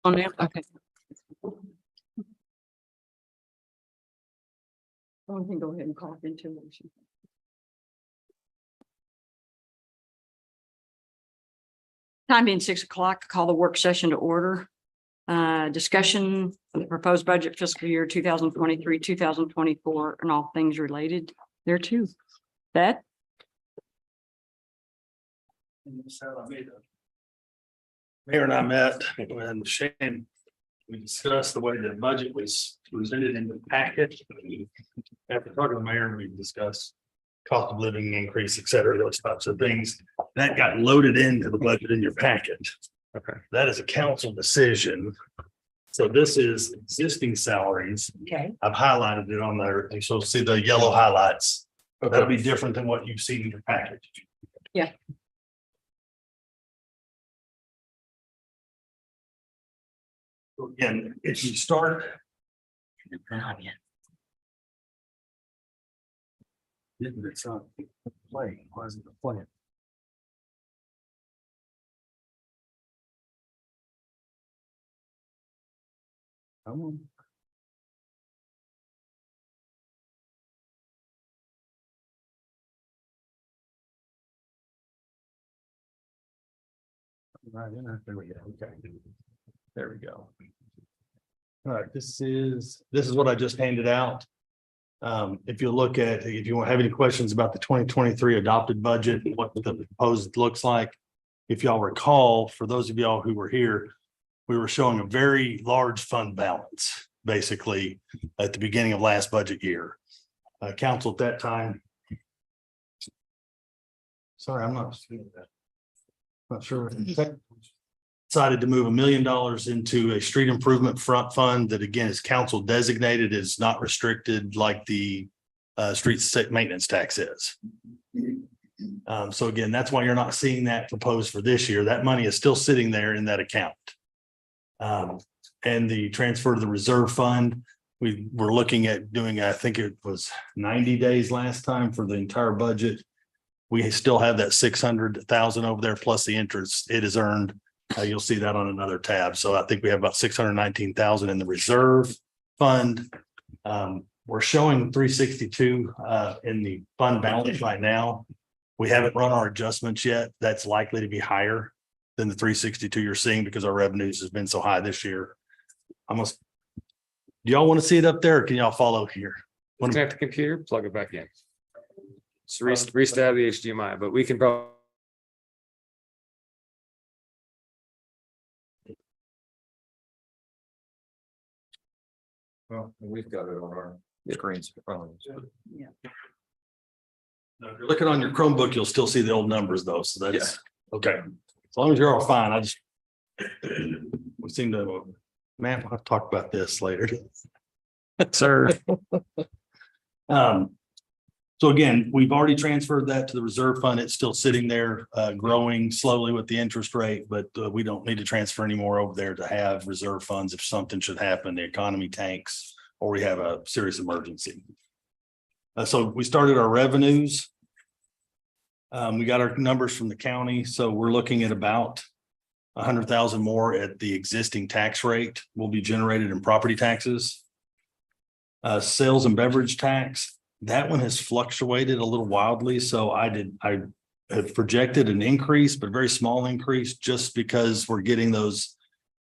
On there, okay. We can go ahead and call into motion. Time being 6 o'clock, call the work session to order. Discussion of the proposed budget fiscal year 2023, 2024, and all things related thereto. That Mayor and I met and Shane, we discussed the way the budget was presented in the packet. After talking to the mayor, we discussed cost of living increase, et cetera, those types of things. That got loaded into the budget in your packet. Okay. That is a council decision. So this is existing salaries. okay? I've highlighted it on there. You so see the yellow highlights. That'll be different than what you've seen in your package. Yeah. So again, if you start. It's not playing. Why isn't it playing? Come on. Right in there. There we go. Okay. There we go. All right, this is what I just handed out. If you look at, if you have any questions about the 2023 adopted budget, and what the proposed looks like. If y'all recall, for those of y'all who were here, we were showing a very large fund balance, basically, at the beginning of last budget year. Council at that time. Sorry, I'm not. Not sure. Decided to move $1 million into a street improvement front fund that again is council designated, is not restricted like the street maintenance tax is. So again, that's why you're not seeing that proposed for this year. That money is still sitting there in that account. And the transfer to the reserve fund, we were looking at doing, I think it was 90 days last time for the entire budget. We still have that 600,000 over there plus the interest it is earned. You'll see that on another tab. So I think we have about 619,000 in the reserve fund. We're showing 362 in the fund balance right now. We haven't run our adjustments yet. That's likely to be higher than the 362 you're seeing because our revenues has been so high this year. Do y'all want to see it up there or can y'all follow here? Disconnect the computer, plug it back in. So restart the HDMI, but we can probably. Well, we've got it on our screens. Yeah. No, if you're looking on your Chromebook, you'll still see the old numbers though. So that's okay. As long as you're all fine, we seem to, man, we'll have to talk about this later. Sir. So again, we've already transferred that to the reserve fund. It's still sitting there, growing slowly with the interest rate, but we don't need to transfer any more over there to have reserve funds if something should happen, the economy tanks, or we have a serious emergency. So we started our revenues. We got our numbers from the county, so we're looking at about 100,000 more at the existing tax rate will be generated in property taxes. Sales and beverage tax, that one has fluctuated a little wildly. So I have projected an increase, but a very small increase just because we're getting those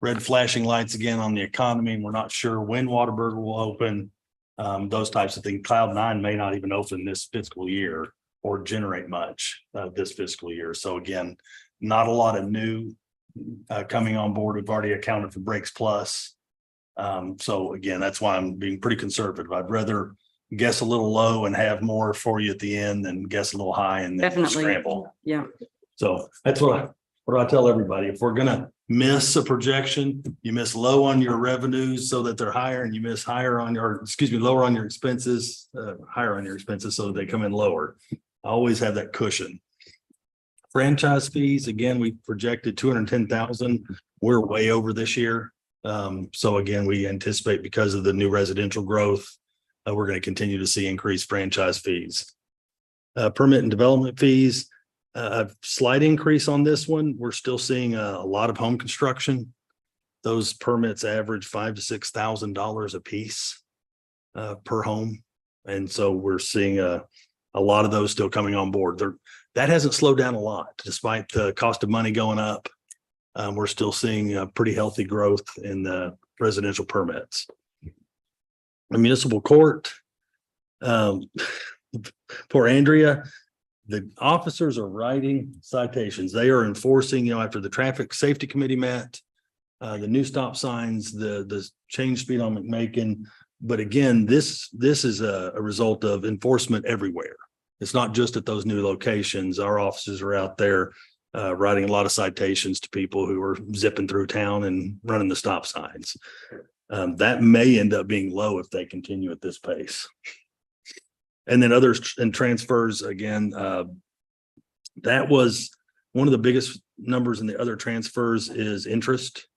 red flashing lights again on the economy. And we're not sure when Whataburger will open, those types of things. Cloud 9 may not even open this fiscal year or generate much this fiscal year. So again, not a lot of new coming on board. We've already accounted for Breaks Plus. So again, that's why I'm being pretty conservative. I'd rather guess a little low and have more for you at the end than guess a little high and then Definitely. scramble. Yeah. So that's what I tell everybody. If we're gonna miss a projection, you miss low on your revenues so that they're higher, and you miss higher on your, lower on your expenses, higher on your expenses so that they come in lower. I always have that cushion. Franchise fees, again, we projected 210,000. We're way over this year. So again, we anticipate because of the new residential growth, we're going to continue to see increased franchise fees. Permit and development fees, a slight increase on this one. We're still seeing a lot of home construction. those permits average $5,000 to $6,000 a piece per home. And so we're seeing a lot of those still coming on board. That hasn't slowed down a lot despite the cost of money going up. We're still seeing a pretty healthy growth in the residential permits. The municipal court, for Andrea, the officers are writing citations. They are enforcing, after the traffic safety committee met, the new stop signs, the change speed on McMakin. But again, this is a result of enforcement everywhere. It's not just at those new locations. Our officers are out there writing a lot of citations to people who are zipping through town and running the stop signs. That may end up being low if they continue at this pace. And then others and transfers, again, that was one of the biggest numbers in the other transfers is interest.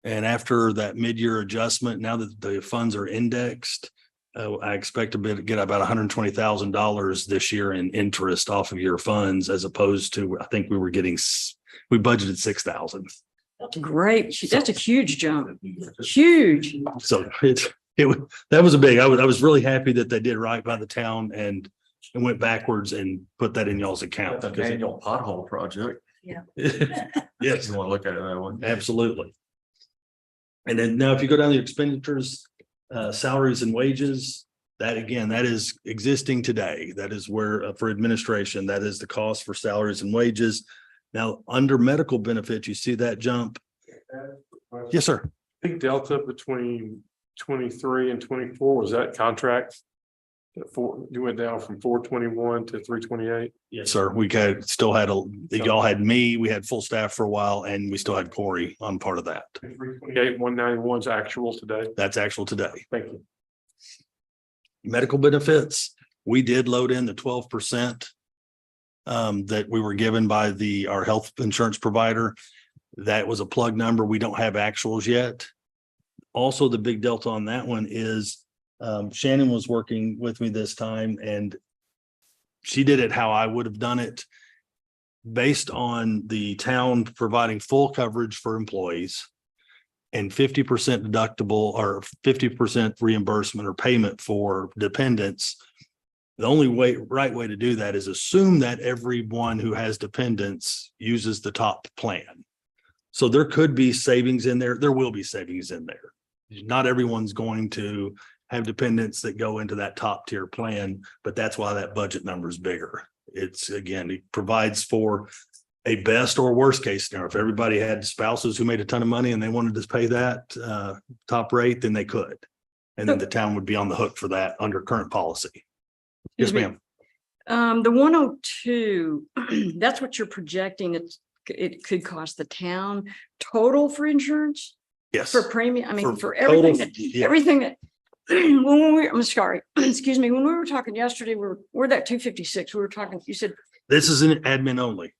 And after that mid-year adjustment, now that the funds are indexed, I expect to get about $120,000 this year in interest off of your funds, as opposed to, I think we budgeted 6,000. Great. That's a huge jump. Huge. So that was a big, I was really happy that they did right by the town and went backwards and put that in y'all's account. An annual pothole project. Yeah. Yes, You want to look at it that way. absolutely. And then now if you go down the expenditures, salaries and wages, that is existing today. That is where for administration, that is the cost for salaries and wages. Now, under medical benefits, you see that jump. Yes, sir. Big delta between 23 and 24, was that contract? You went down from 421 to 328? Yes, sir. We y'all had me, we had full staff for a while, and we still had Corey on part of that. 328, 191 is actual today. That's actual today. Thank you. Medical benefits, we did load in the 12% that we were given by our health insurance provider. That was a plug number. We don't have actuals yet. Also, the big delta on that one is Shannon was working with me this time, and she did it how I would have done it, based on the town providing full coverage for employees and 50% deductible or 50% reimbursement or payment for dependents. The only right way to do that is assume that everyone who has dependents uses the top plan. So there could be savings in there. There will be savings in there. Not everyone's going to have dependents that go into that top tier plan, but that's why that budget number is bigger. It provides for a best or worst case scenario. If everybody had spouses who made a ton of money and they wanted to pay that top rate, then they could. And then the town would be on the hook for that under current policy. Yes, ma'am. The 102, that's what you're projecting. It could cost the town total for insurance, Yes. for premium. I mean, for total, everything, yeah. everything that, I'm sorry, excuse me. When we were talking yesterday, we're that 256. We were talking, you said, This is an admin only.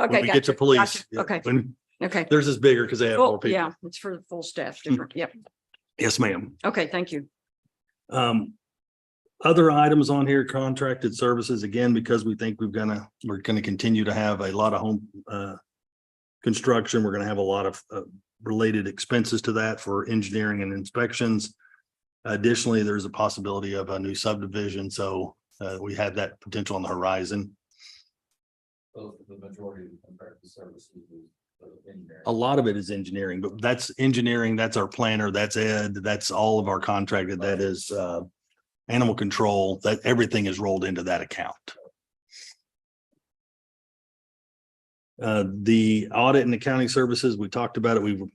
okay, When we get to gotcha, police. gotcha, yeah, okay, when okay. theirs is bigger because they have more Well, people. yeah, it's for the full staff, different. Yep. Yes, ma'am. Okay, thank you. Other items on here, contracted services, again, because we think we're gonna continue to have a lot of home construction. We're gonna have a lot of related expenses to that for engineering and inspections. Additionally, there's a possibility of a new subdivision, so we have that potential on the horizon. So the majority of the contracted services is in there. A lot of it is engineering, but that's engineering, that's our planner, that's Ed, that's all of our contracted, that is animal control, that everything is rolled into that account. The audit and accounting services, we talked about it. We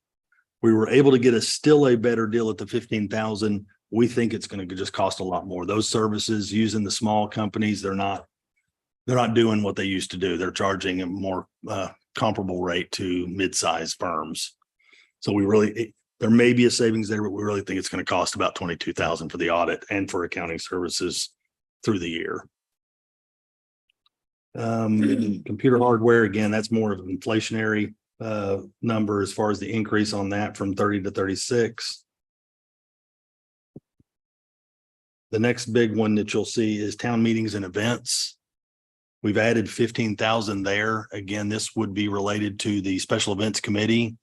were able to get still a better deal at the 15,000. We think it's going to just cost a lot more. Those services using the small companies, they're not doing what they used to do. They're charging a more comparable rate to mid-sized firms. So there may be a savings there, but we really think it's going to cost about 22,000 for the audit and for accounting services through the year. Computer hardware, again, that's more of an inflationary number as far as the increase on that from 30 to 36. The next big one that you'll see is town meetings and events. We've added 15,000 there. Again, this would be related to the special events committee.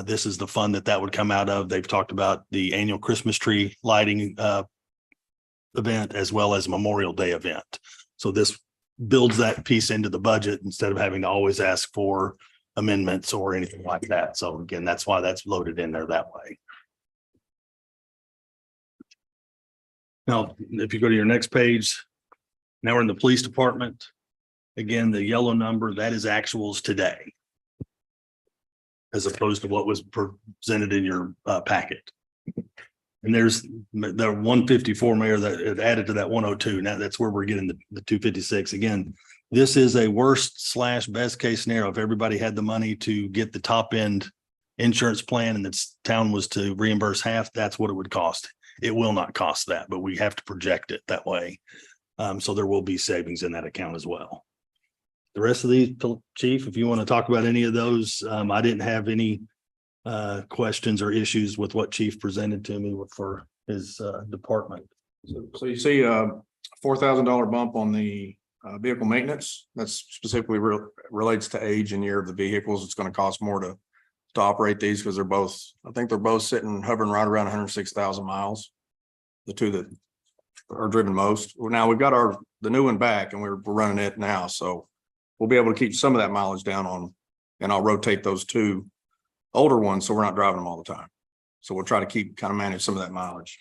This is the fund that would come out of. They've talked about the annual Christmas tree lighting event as well as Memorial Day event. So this builds that piece into the budget instead of having to always ask for amendments or anything like that. So again, that's why that's loaded in there that way. Now, if you go to your next page, now we're in the police department. Again, the yellow number, that is actuals today, as opposed to what was presented in your packet. And there's the 154, Mayor, that it added to that 102. Now that's where we're getting the 256. Again, this is a worst/best case scenario. If everybody had the money to get the top end insurance plan and the town was to reimburse half, that's what it would cost. It will not cost that, but we have to project it that way. So there will be savings in that account as well. The rest of these, Chief, if you want to talk about any of those, I didn't have any questions or issues with what Chief presented to me for his department. So you see $4,000 bump on the vehicle maintenance. That's specifically relates to age and year of the vehicles. It's going to cost more to operate these because I think they're both hovering right around 106,000 miles. The two that are driven most. Now we've got the new one back and we're running it now. So we'll be able to keep some of that mileage down on, and I'll rotate those two older ones so we're not driving them all the time. So we'll try to kind of manage some of that mileage.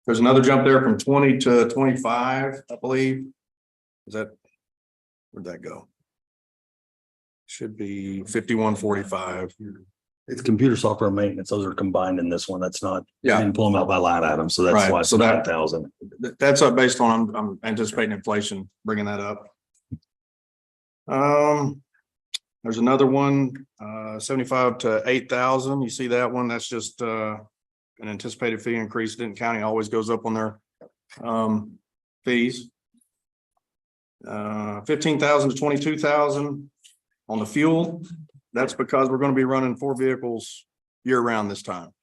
There's another jump there from 20 to 25, I believe. Where'd that go? Should be 5145. It's computer software maintenance. Those are combined in this one. That's not, Yeah. I didn't pull them out by line item. So that's Right. why it's So that- 9,000. That's up based on, I'm anticipating inflation, bringing that up. There's another one, 75 to 8,000. You see that one? That's just an anticipated fee increase. Denton County always goes up on their fees. 15,000 to 22,000 on the fuel. That's because we're going to be running 4 vehicles year round this time.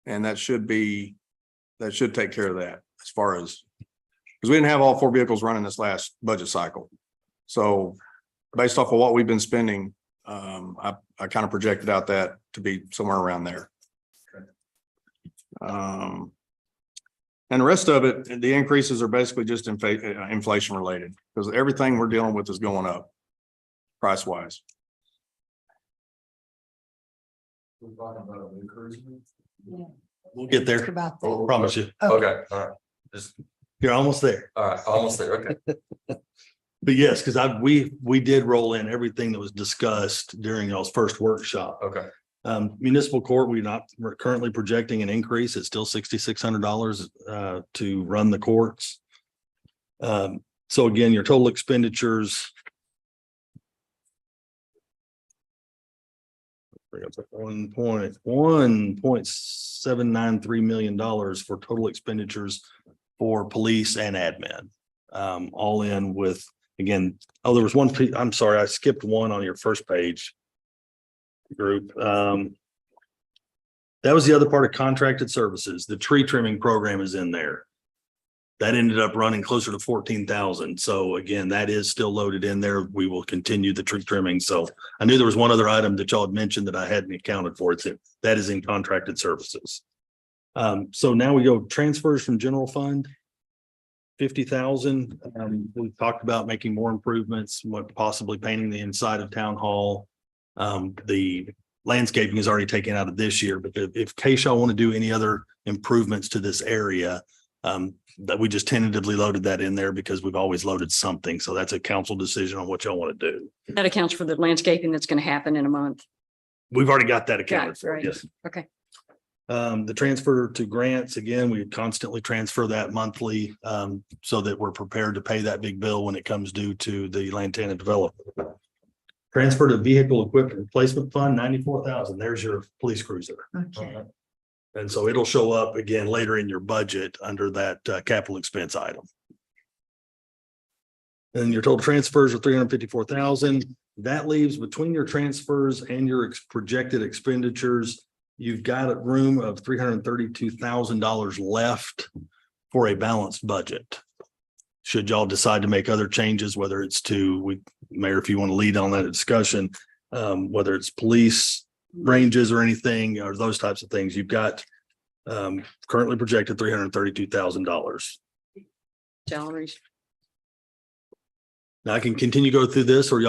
And that should take care of that as far as, because we didn't have all 4 vehicles running this last budget cycle. So based off of what we've been spending, I kind of projected out that to be somewhere around there. And the rest of it, the increases are basically just inflation related because everything we're dealing with is going up price wise. We're talking about a new cruiser. We'll get there. About I that. promise you. Okay, all right. Just, You're almost there. all right, almost there. Okay. But yes, because we did roll in everything that was discussed during y'all's first workshop. Okay. Municipal court, we're currently projecting an increase. It's still $6,600 to run the courts. So again, your total expenditures. Bring up $1.793 million for total expenditures for police and admin. All in with, again, there was one, I'm sorry, I skipped one on your first page group. That was the other part of contracted services. The tree trimming program is in there. That ended up running closer to 14,000. So again, that is still loaded in there. We will continue the tree trimming. So I knew there was one other item that y'all had mentioned that I hadn't accounted for. That is in contracted services. So now we go transfers from general fund. 50,000. We talked about making more improvements, possibly painting the inside of town hall. The landscaping is already taken out of this year, but if case y'all want to do any other improvements to this area, that we just tentatively loaded that in there because we've always loaded something. So that's a council decision on what y'all want to do. That accounts for the landscaping that's going to happen in a month. We've already got that accounted Got it, for. right. Yes. Okay. The transfer to grants, again, we constantly transfer that monthly so that we're prepared to pay that big bill when it comes due to the Lantana development. Transfer to vehicle equipment replacement fund, 94,000. There's your police cruiser. Okay. And so it'll show up again later in your budget under that capital expense item. And your total transfers are 354,000. That leaves between your transfers and your projected expenditures, you've got a room of $332,000 left for a balanced budget. should y'all decide to make other changes, whether it's Mayor, if you want to lead on that discussion, whether it's police ranges or anything, or those types of things, you've got currently projected $332,000. Salaries. Now I can continue to go through this, or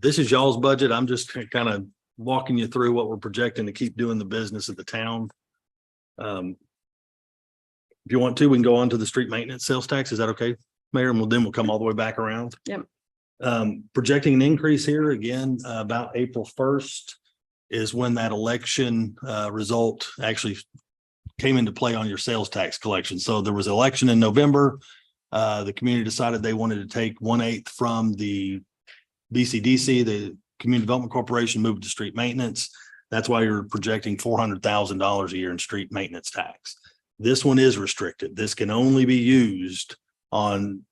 this is y'all's budget. I'm just kind of walking you through what we're projecting to keep doing the business of the town. If you want to, we can go on to the street maintenance sales tax. Is that okay, Mayor? And then we'll come all the way back around. Yep. Projecting an increase here again, about April 1st is when that election result actually came into play on your sales tax collection. So there was an election in November. The community decided they wanted to take 1/8 from the BCDC, the Community Development Corporation, moved to street maintenance. That's why you're projecting $400,000 a year in street maintenance tax. This one is restricted. This can only be used on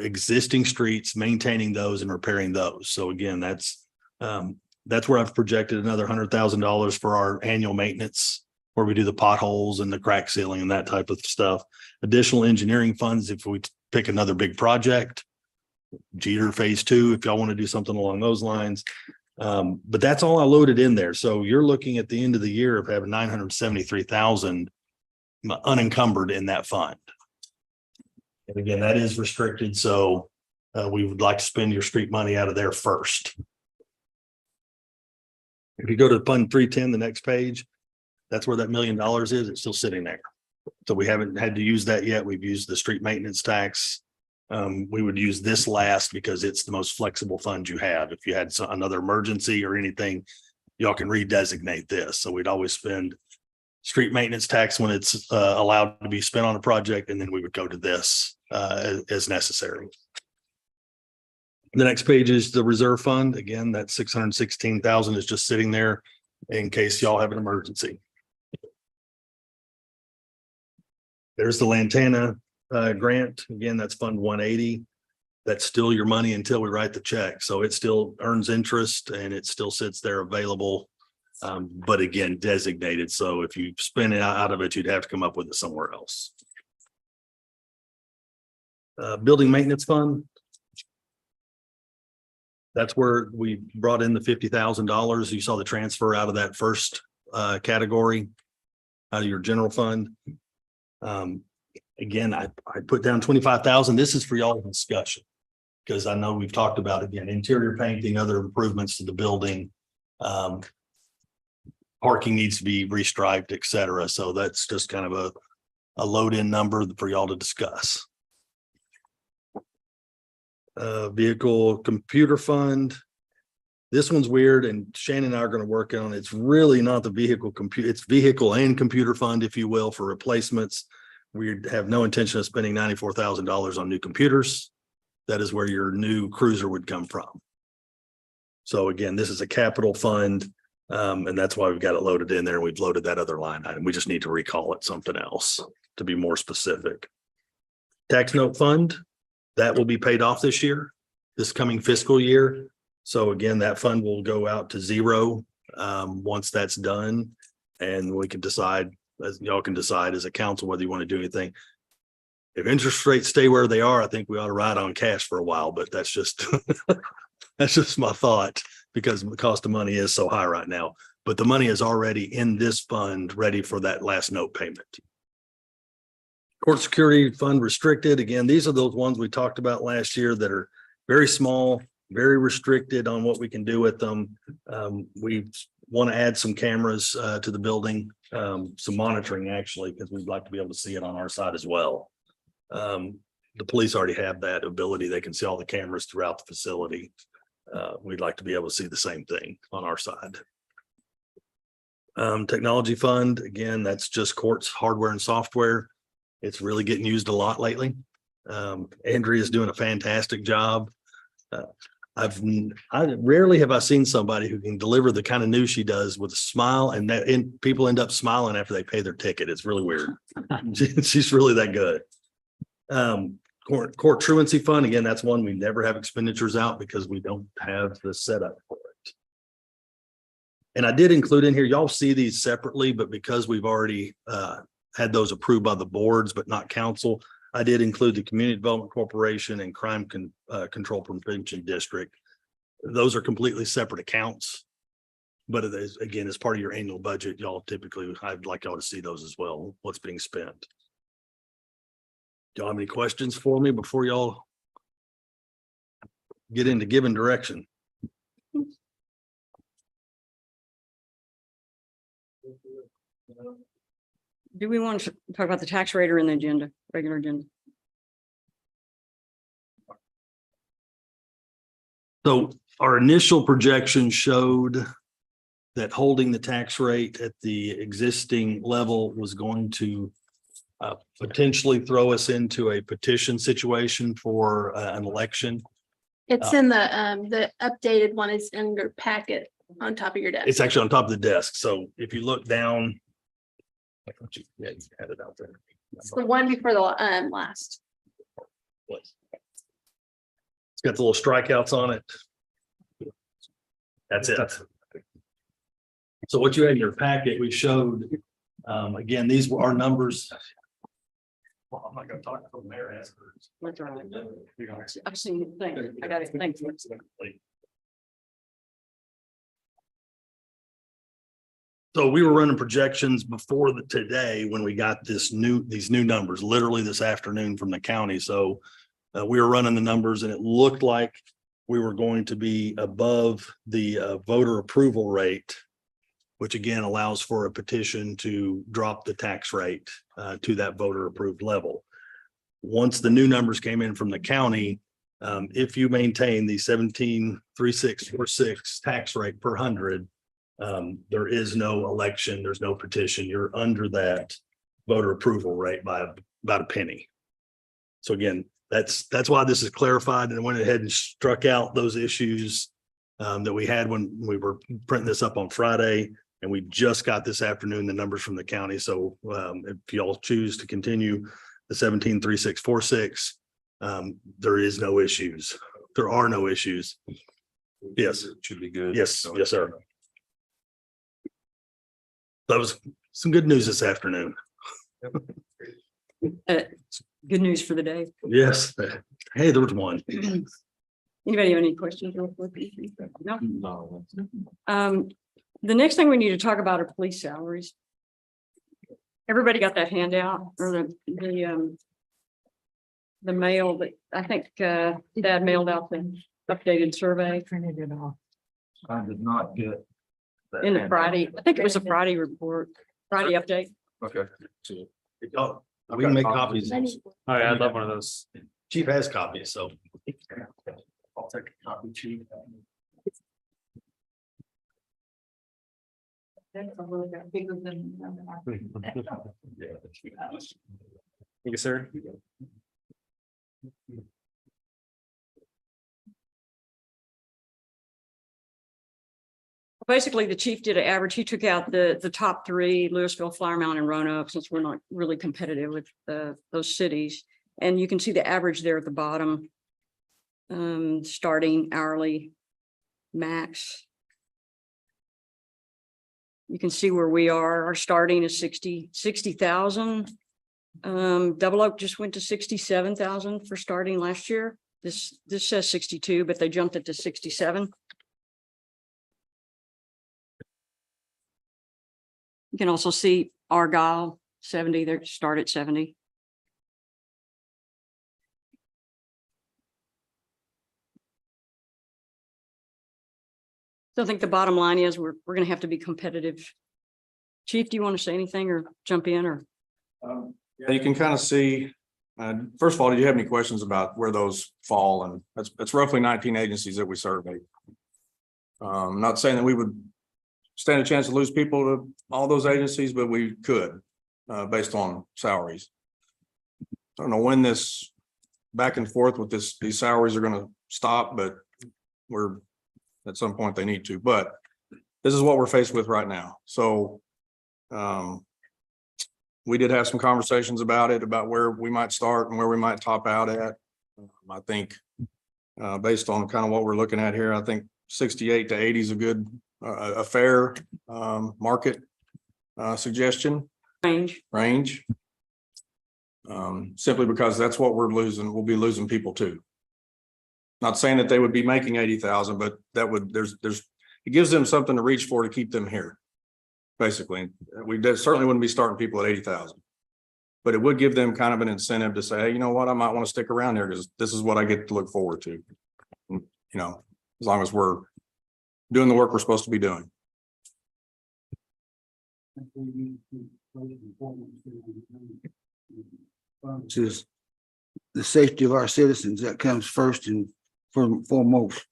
existing streets, maintaining those and repairing those. So again, that's where I've projected another $100,000 for our annual maintenance, where we do the potholes and the crack sealing and that type of stuff. Additional engineering funds if we pick another big project, Jeter Phase 2, if y'all want to do something along those lines. But that's all I loaded in there. So you're looking at the end of the year of having $973,000 unencumbered in that fund. And again, that is restricted. So we would like to spend your street money out of there first. If you go to Fund 310, the next page, that's where that $1 million is. It's still sitting there. So we haven't had to use that yet. We've used the street maintenance tax. We would use this last because it's the most flexible fund you have. If you had another emergency or anything, y'all can redesignate this. So we'd always spend street maintenance tax when it's allowed to be spent on a project, and then we would go to this as necessary. The next page is the reserve fund. Again, that $616,000 is just sitting there in case y'all have an emergency. There's the Lantana grant. Again, that's Fund 180. That's still your money until we write the check. So it still earns interest and it still sits there available. But again, designated. So if you spend it out of it, you'd have to come up with it somewhere else. Building maintenance fund. That's where we brought in the $50,000. You saw the transfer out of that first category, out of your general fund. Again, I put down 25,000. This is for y'all discussion, because I know we've talked about, again, interior painting, other improvements to the building. Parking needs to be restriped, et cetera. So that's just kind of a load in number for y'all to discuss. Vehicle computer fund. This one's weird, and Shannon and I are going to work on it. It's really not the vehicle it's vehicle and computer fund, if you will, for replacements. We have no intention of spending $94,000 on new computers. That is where your new cruiser would come from. So again, this is a capital fund, and that's why we've got it loaded in there. We've loaded that other line item. We just need to recall it something else to be more specific. Tax note fund, that will be paid off this year, this coming fiscal year. So again, that fund will go out to zero once that's done, and we can decide, as y'all can decide as a council, whether you want to do anything. If interest rates stay where they are, I think we ought to ride on cash for a while, but that's just that's just my thought, because the cost of money is so high right now. But the money is already in this fund, ready for that last note payment. Court security fund restricted. Again, these are those ones we talked about last year that are very small, very restricted on what we can do with them. We want to add some cameras to the building, some monitoring actually, because we'd like to be able to see it on our side as well. The police already have that ability. They can see all the cameras throughout the facility. We'd like to be able to see the same thing on our side. Technology fund, again, that's just courts hardware and software. It's really getting used a lot lately. Andrea's doing a fantastic job. I rarely have I seen somebody who can deliver the kind of news she does with a smile, and people end up smiling after they pay their ticket. It's really weird. She's really that good. Court truancy fund, again, that's one we never have expenditures out because we don't have the setup for it. And I did include in here, y'all see these separately, but because we've already had those approved by the boards, but not council, I did include the Community Development Corporation and Control Prevention District. Those are completely separate accounts. But it is, again, as part of your annual budget, y'all typically, I'd like y'all to see those as well, what's being spent. Do y'all have any questions for me before y'all get into giving direction? Do we want to talk about the tax rate or in the agenda, regular agenda? So our initial projection showed that holding the tax rate at the existing level was going to potentially throw us into a petition situation for an election. It's in the updated one is in your packet on top of your desk. It's actually on top of the desk. So if you look down. Yeah, you had it out there. It's the one before the last. It's got the little strikeouts on it. That's it. So what you had in your packet, we showed, again, these were our numbers. Well, I'm not gonna talk to the mayor afterwards. That's all right. I've seen it. Thank you. I got it. Thank you. So we were running projections before today when we got these new numbers, literally this afternoon from the county. So we were running the numbers and it looked like we were going to be above the voter approval rate, which again allows for a petition to drop the tax rate to that voter approved level. Once the new numbers came in from the county, if you maintain the 17.3646 tax rate per 100, there is no election, there's no petition. You're under that voter approval rate by about a penny. So again, that's why this is clarified, and went ahead and struck out those issues that we had when we were printing this up on Friday. And we just got this afternoon the numbers from the county. So if y'all choose to continue the 17.3646, there is no issues. There are no issues. Yes. Should be good. Yes, yes, sir. That was some good news this afternoon. Good news for the day. Yes. Hey, there was one. Anybody have any questions? Real quick? No? No. The next thing we need to talk about are police salaries. Everybody got that handout or the mail that I think Dad mailed out the updated survey. Printed it off. I did not get. that In the hand. Friday, I think it was a Friday report, Friday update. Okay. Oh, we can make copies. Oh yeah, I'd love one of those. Chief has copies, so. I'll take a copy, chief. Thank you, sir. Basically, the chief did an average. He took out the top three, Louisville, Flower Mound, and Roanoke, since we're not really competitive with those cities. And you can see the average there at the bottom. Starting hourly max. You can see where we are. Our starting is 60,000. Double Oak just went to 67,000 for starting last year. This says 62, but they jumped it to 67. You can also see Argyle 70, they start at 70. So I think the bottom line is we're going to have to be competitive. Chief, do you want to say anything or jump in or? Yeah, you can kind of see, first of all, do you have any questions about where those fall? And that's roughly 19 agencies that we surveyed. Not saying that we would stand a chance to lose people to all those agencies, but we could, based on salaries. I don't know when this back and forth with these salaries are going to stop, but at some point they need to, but this is what we're faced with right now. So, we did have some conversations about it, about where we might start and where we might top out at. I think, based on kind of what we're looking at here, I think 68 to 80 is a fair market suggestion Range. range. Simply because that's what we're losing. We'll be losing people too. Not saying that they would be making 80,000, but that would, it gives them something to reach for to keep them here. Basically, certainly wouldn't be starting people at 80,000. But it would give them kind of an incentive to say, hey, you know what, I might want to stick around here because this is what I get to look forward to. You know, as long as we're doing the work we're supposed to be doing. Is the safety of our citizens that comes first and foremost.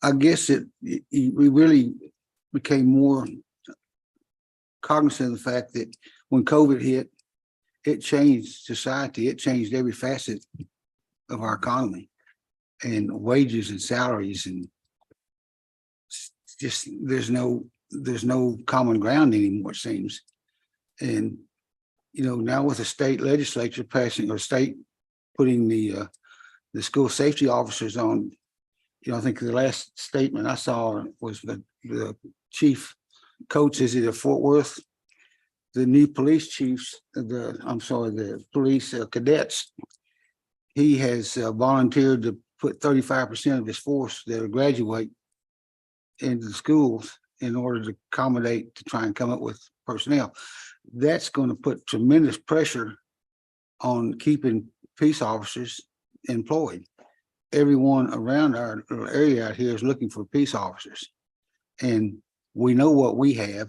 I guess we really became more cognizant of the fact that when COVID hit, it changed society. It changed every facet of our economy and wages and salaries, and just there's no common ground anymore, it seems. And you know, now with the state legislature passing, or state putting the school safety officers on, you know, I think the last statement I saw was the chief coach, is it at Fort Worth? The new police chiefs, the police cadets, he has volunteered to put 35% of his force that will graduate into the schools in order to accommodate, to try and come up with personnel. That's going to put tremendous pressure on keeping peace officers employed. Everyone around our area out here is looking for peace officers. And we know what we have.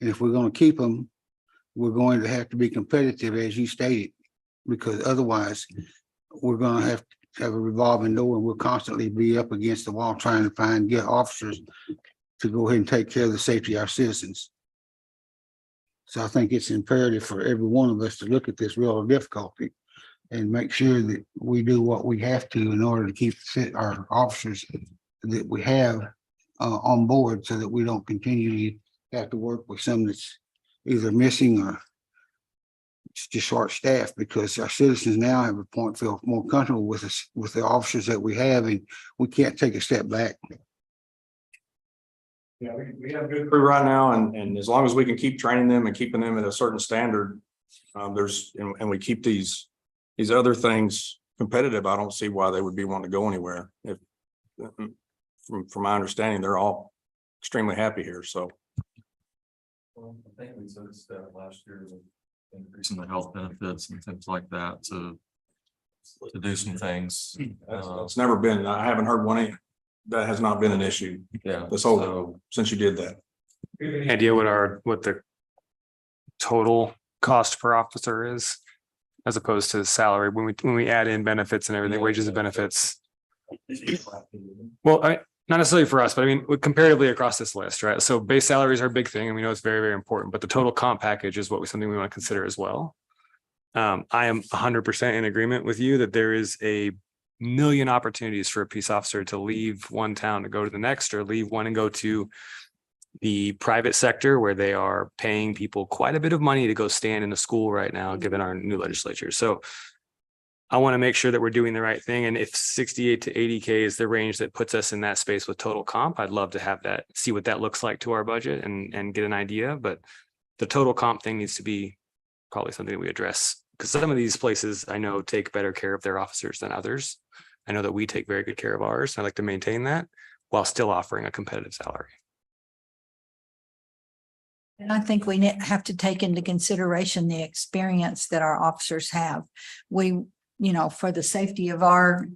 And if we're going to keep them, we're going to have to be competitive, as you stated, because otherwise we're going to have a revolving door, and we'll constantly be up against the wall trying to get officers to go ahead and take care of the safety of our citizens. So I think it's imperative for every one of us to look at this real difficulty and make sure that we do what we have to in order to keep our officers that we have on board, so that we don't continually have to work with some that's either missing or just short staffed, because our citizens now have a point feel more comfortable with us, with the officers that we have, and we can't take a step back. Yeah, we have a good crew right now, and as long as we can keep training them and keeping them at a certain standard, and we keep these other things competitive, I don't see why they would be wanting to go anywhere. If from my understanding, they're all extremely happy here. So Well, I think we took a step last year with increasing the health benefits and things like that to do some things. it's never been, I haven't heard one that has not been an issue Yeah. this whole since you did that. Any idea what the total cost per officer is, as opposed to the salary, when we add in benefits and everything, wages and benefits? Well, not necessarily for us, but I mean, comparatively across this list, right? So base salaries are a big thing, and we know it's very, very important, but the total comp package is something we want to consider as well. I am 100% in agreement with you that there is a million opportunities for a peace officer to leave one town to go to the next, or leave one and go to the private sector, where they are paying people quite a bit of money to go stand in a school right now, given our new legislature. So I want to make sure that we're doing the right thing. And if 68 to 80K is the range that puts us in that space with total comp, I'd love to have that, see what that looks like to our budget and get an idea. But the total comp thing needs to be probably something that we address, because some of these places I know take better care of their officers than others. I know that we take very good care of ours. I like to maintain that while still offering a competitive salary. And I think we have to take into consideration the experience that our officers have. We, for the safety of our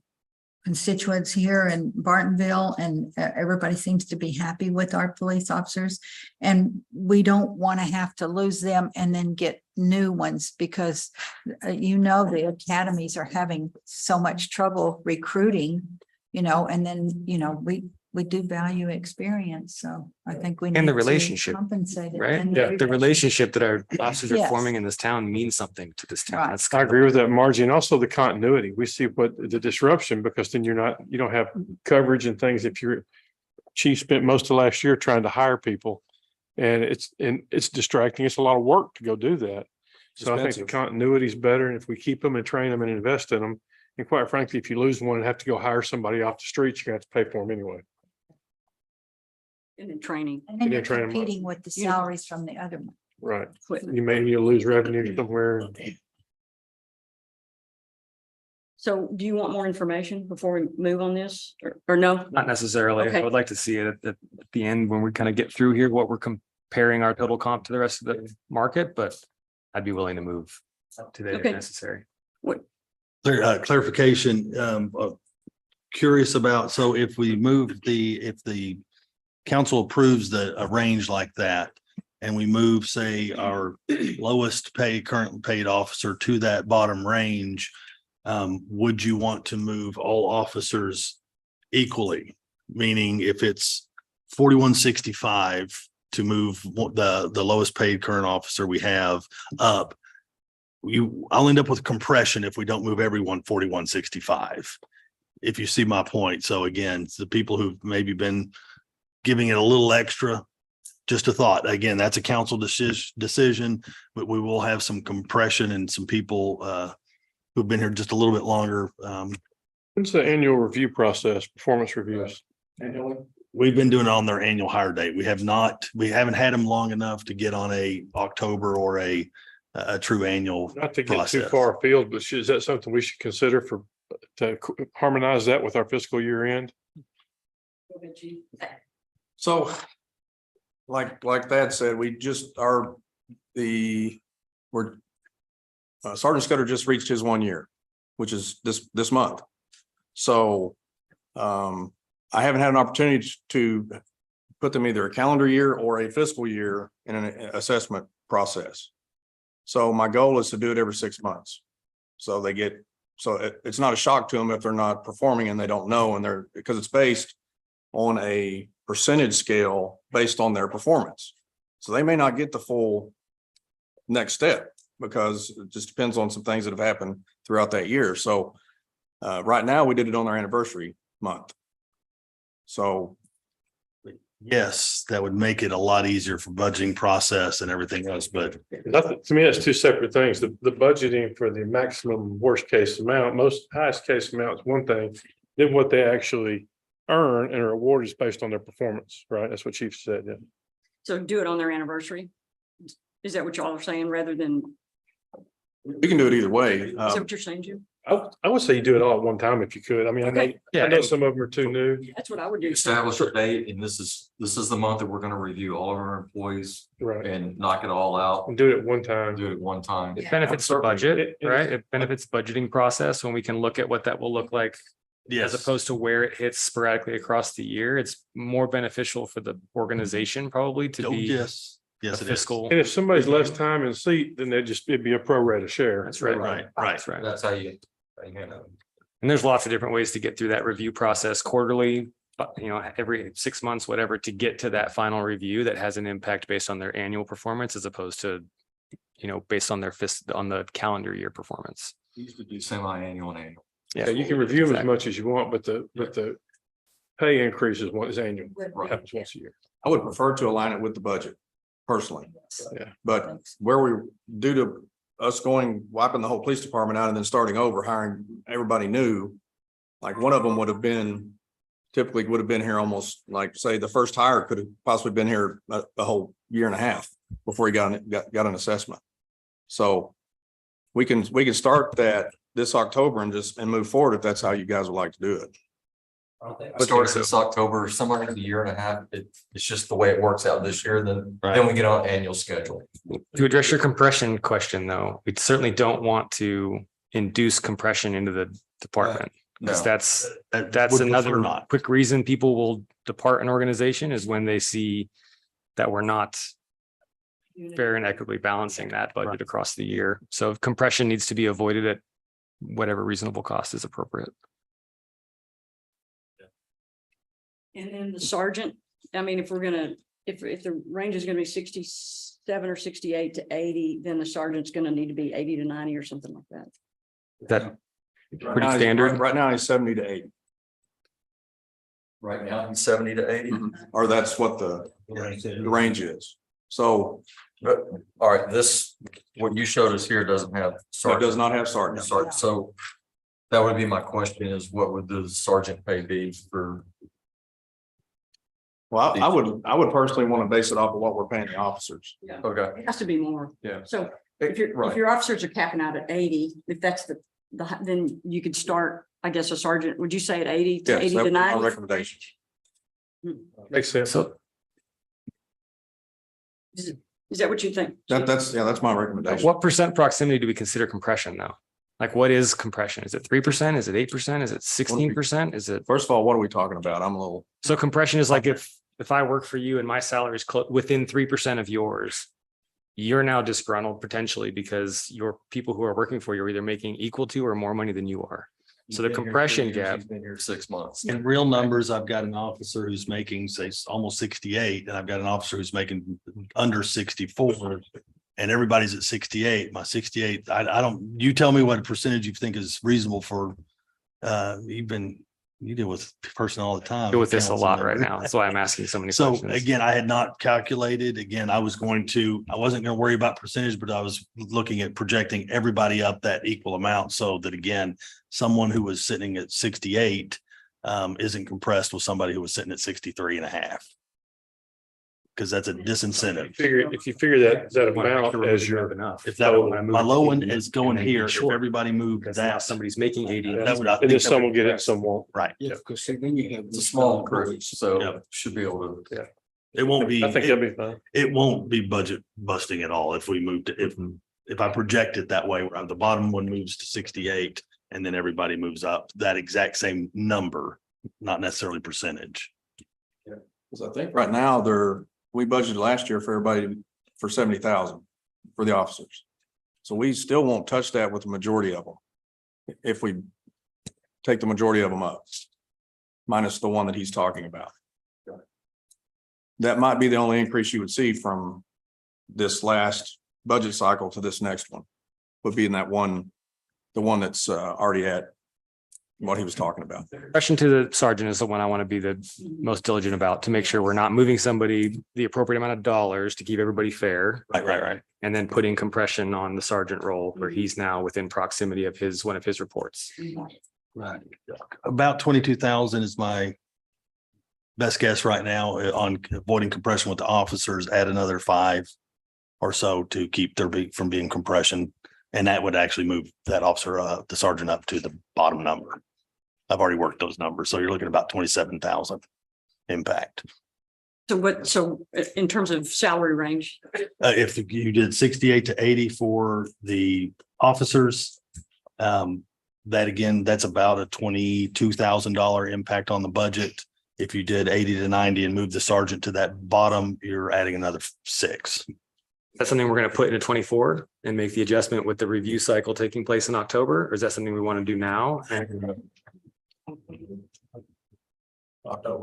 constituents here in Bartonville, and everybody seems to be happy with our police officers. And we don't want to have to lose them and then get new ones, because the academies are having so much trouble recruiting, and then, we do value experience. So I think we need And the to relationship, compensate it. right? And Yeah, the relationship that our officers are Yes. forming in this town means something to this town. Right. That's I agree with that, Margie, and also the continuity. We see what the disruption, because then you don't have coverage and things. If your chief spent most of last year trying to hire people, and it's distracting. It's a lot of work to go do that. So I think the Expensive. continuity is better. And if we keep them and train them and invest in them, and quite frankly, if you lose one and have to go hire somebody off the street, you're gonna have to pay for them anyway. And in training. And then Yeah, you're train 'em up. competing with the salaries from the other Right. equipment. You may lose revenue somewhere. So do you want more information before we move on this or no? Not necessarily. Okay. I would like to see it at the end when we kind of get through here, what we're comparing our total comp to the rest of the market, but I'd be willing to move up to that if Okay. necessary. Clarification, curious about, so if we move if the council approves a range like that, and we move, say, our lowest currently paid officer to that bottom range, would you want to move all officers equally? Meaning if it's 4165 to move the lowest paid current officer we have up, I'll end up with compression if we don't move everyone 4165. If you see my point. So again, it's the people who've maybe been giving it a little extra, just a thought. Again, that's a council decision, but we will have some compression and some people who've been here just a little bit longer. What's the annual review process, performance reviews? We've been doing it on their annual hire date. We haven't had them long enough to get on a October or a true annual. Not to get too process. far afield, but is that something we should consider to harmonize that with our fiscal year end? So like Thad said, we just Sergeant Scudder just reached his 1 year, which is this month. So I haven't had an opportunity to put them either a calendar year or a fiscal year in an assessment process. So my goal is to do it every 6 months. So it's not a shock to them if they're not performing and they don't know, because it's based on a percentage scale based on their performance. So they may not get the full next step because it just depends on some things that have happened throughout that year. So right now we did it on their anniversary month. So Yes, that would make it a lot easier for budgeting process and everything else, but To me, that's two separate things. The budgeting for the maximum worst case amount, most highest case amount is one thing. Then what they actually earn and are awarded is based on their performance, right? That's what Chief said. Yeah. So do it on their anniversary? Is that what y'all are saying rather than, we can do it either way. is that what you're saying, Jim? I would say you do it all at one time if you could. I mean, Okay. I know some of them are too new. That's what I would do. Establish a date, and this is the month that we're gonna review all of our employees Right. and knock it all out, And do it at one time. do it at one time. It benefits the Certainly. budget, It- right? It benefits budgeting process when we can look at what that will look like yes. as opposed to where it hits sporadically across the year. It's more beneficial for the organization probably to Oh, be yes, a yes, it is. fiscal. And if somebody's less time in seat, then it'd be a pro rata share. That's right. Right, right. That's right. That's how you handle it. And there's lots of different ways to get through that review process quarterly, but every 6 months, whatever, to get to that final review that has an impact based on their annual performance as opposed to, based on on the calendar year performance. We used to do semi-annual and annual. Yeah, you can review them as Exactly. much as you want, but the pay increase is annual. Right. Happens once a year. I would prefer to align it with the budget personally. Yeah. But where we, due to us wiping the whole police department out and then starting over, hiring everybody new, like one of them typically would have been here almost like, say, the first hire could have possibly been here a whole year and a half before he got an assessment. So we can start that this October and move forward if that's how you guys would like to do it. I started this October, somewhere in the year and a half. It's just the way it works out this year. Then we get on annual schedule. To address your compression question, though, we certainly don't want to induce compression into the department. Because No. that's Would prefer another not. quick reason people will depart an organization is when they see that we're not fair and equitably balancing that budget across the year. So compression needs to be avoided at whatever reasonable cost is appropriate. And then the sergeant, I mean, if the range is gonna be 67 or 68 to 80, then the sergeant's gonna need to be 80 to 90 or something like that. That Right pretty now he's- standard. Right now, he's 70 to 80, Right now, he's 70 to 80. or that's what the range is. So But, all right, what you showed us here doesn't have. it does sergeant. not have sergeant. So that would be my question is what would the sergeant pay be for Well, I would personally want to base it off of what we're paying the officers. Yeah, Okay, it has to be more. yeah. So if Right. your officers are capping out at 80, if that's then you could start, I guess, a sergeant, would you say at 80 to Yes, 80 that to was my 90? recommendation. Makes sense. So Is that what you think? That's my recommendation. what percent proximity do we consider compression though? Like what is compression? Is it 3%? Is it 8%? Is it 16%? Is it? First of all, what are we talking about? I'm a little, So compression is like if I work for you and my salary is within 3% of yours, you're now disgruntled potentially because your people who are working for you are either making equal to or more money than you are. So the compression gap, He's been here 6 months. In real numbers, I've got an officer who's making, say, almost 68, and I've got an officer who's making under 64. And everybody's at 68. My 68, I don't, you tell me what percentage you think is reasonable for, you deal with personnel all the time. deal with this a lot right now. That's why I'm asking so many So questions. again, I had not calculated. Again, I wasn't going to worry about percentage, but I was looking at projecting everybody up that equal amount so that again, someone who was sitting at 68 isn't compressed with somebody who was sitting at 63 and a half. Because that's a disincentive. If you figure that amount as your, enough. If that, my low one is going here, if everybody moved Because now that, somebody's making 80. that would, I and think then that some will would- get it, some won't. right. Yeah, because then you have. It's a small group, so Yep. should be able to. It won't be. I think that'll be fine. It won't be budget busting at all if we moved it, if I project it that way, where the bottom one moves to 68 and then everybody moves up that exact same number, not necessarily percentage. because I think right now we budgeted last year for everybody for 70,000 for the officers. So we still won't touch that with the majority of them. If we take the majority of them up, minus the one that he's talking about. That might be the only increase you would see from this last budget cycle to this next one. Would be in that one, the one that's already at what he was talking about. Question to the sergeant is the one I want to be the most diligent about to make sure we're not moving somebody the appropriate amount of dollars to keep everybody fair. Right. And then putting compression on the sergeant role where he's now within proximity of one of his reports. Right. About 22,000 is my best guess right now on avoiding compression with the officers. Add another 5 or so to keep from being compression. And that would actually move that officer, the sergeant up to the bottom number. I've already worked those numbers. So you're looking at about 27,000 impact. So in terms of salary range, If you did 68 to 80 for the officers, that again, that's about a $22,000 impact on the budget. If you did 80 to 90 and moved the sergeant to that bottom, you're adding another 6. That's something we're going to put into 24 and make the adjustment with the review cycle taking place in October? Or is that something we want to do now?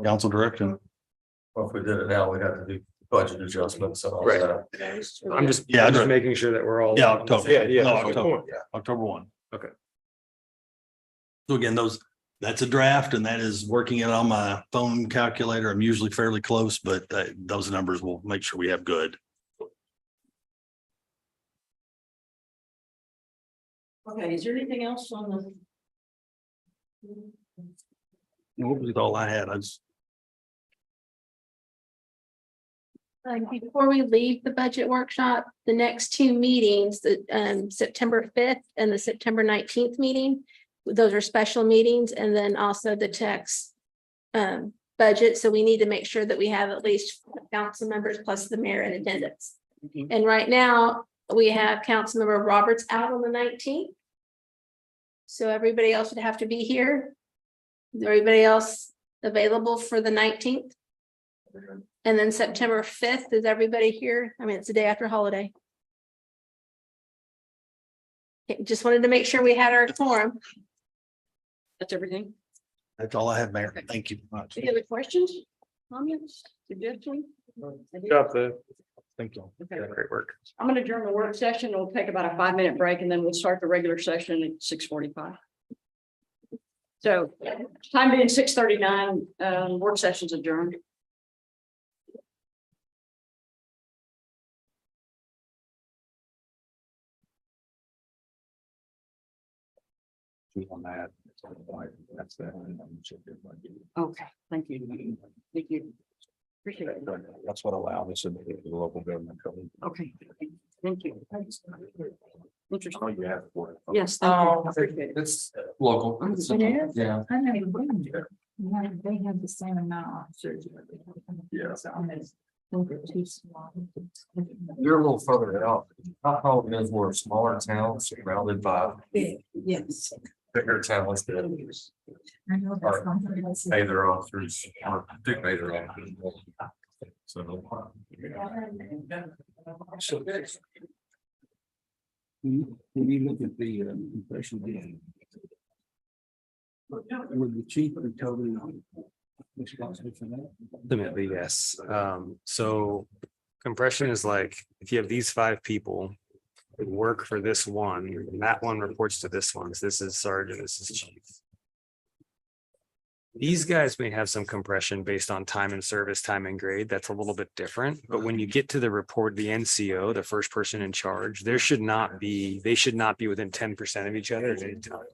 Council direction. Well, if we did it now, we'd have to do budget adjustments and all Right. that. I'm just Yeah, making sure that we're all. Yeah, October. Yeah. No, that's the October. point. October 1. Okay. So again, that's a draft and that is working it on my phone calculator. I'm usually fairly close, but those numbers will make sure we have good. okay, is there anything else on the? What was all I had? Before we leave the budget workshop, the next 2 meetings, the September 5th and the September 19th meeting. Those are special meetings, and then also the tax budget. So we need to make sure that we have at least council members plus the mayor in attendance. And right now, we have Councilmember Roberts out on the 19th. So everybody else would have to be here. Is everybody else available for the 19th? And then September 5th, is everybody here? I mean, it's the day after holiday. Okay, just wanted to make sure we had our quorum. That's everything. That's all I have, Mayor. Thank you much. Any other questions, comments, suggestions? Got the. Thank you. Okay. Great work. I'm going to adjourn the work session. We'll take about a 5-minute break and then we'll start the regular session at 6:45. So time being 6:39, work session's adjourned. On that. That's that. Okay, thank you. Thank you. Appreciate it. That's what allowed us in the local government code. Okay, thank you. Interesting. Oh, you have for it. Yes, thank you. Appreciate it. It's local. It's simple. Yeah. I never been there. Yeah, they have the same amount of officers. Yeah. So I'm gonna think they're too small. You're a little further out. How it is, we're a smaller town surrounded by Big, yes. bigger towns that I know that's not what I said. pay their officers or do pay their officers. So. When you look at the impression again. With the chief and totally responsible for that. Ultimately, yes. So compression is like, if you have these 5 people who work for this one, and that one reports to this one. So this is sergeant, this is chief. These guys may have some compression based on time and service, time and grade. That's a little bit different. But when you get to the report, the NCO, the first person in charge, they should not be within 10% of each other at any time.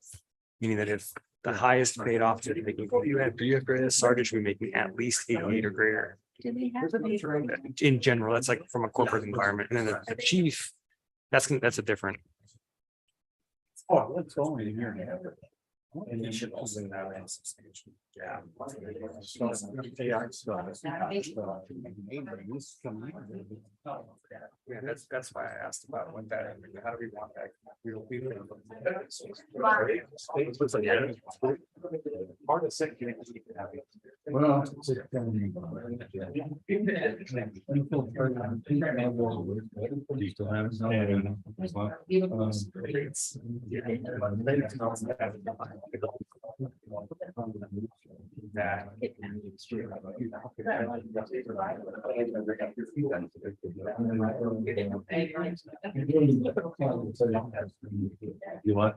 Meaning that if the highest paid officer is making, you have greater, sergeant should be making at least 88 or greater. Do they have? In general, that's like from a corporate environment. And then the chief, that's a different. Oh, that's only a year and a half. And you should also have that substantial. Yeah. Yeah, that's why I asked about what that, how do we want that? Part of second. Well. You want?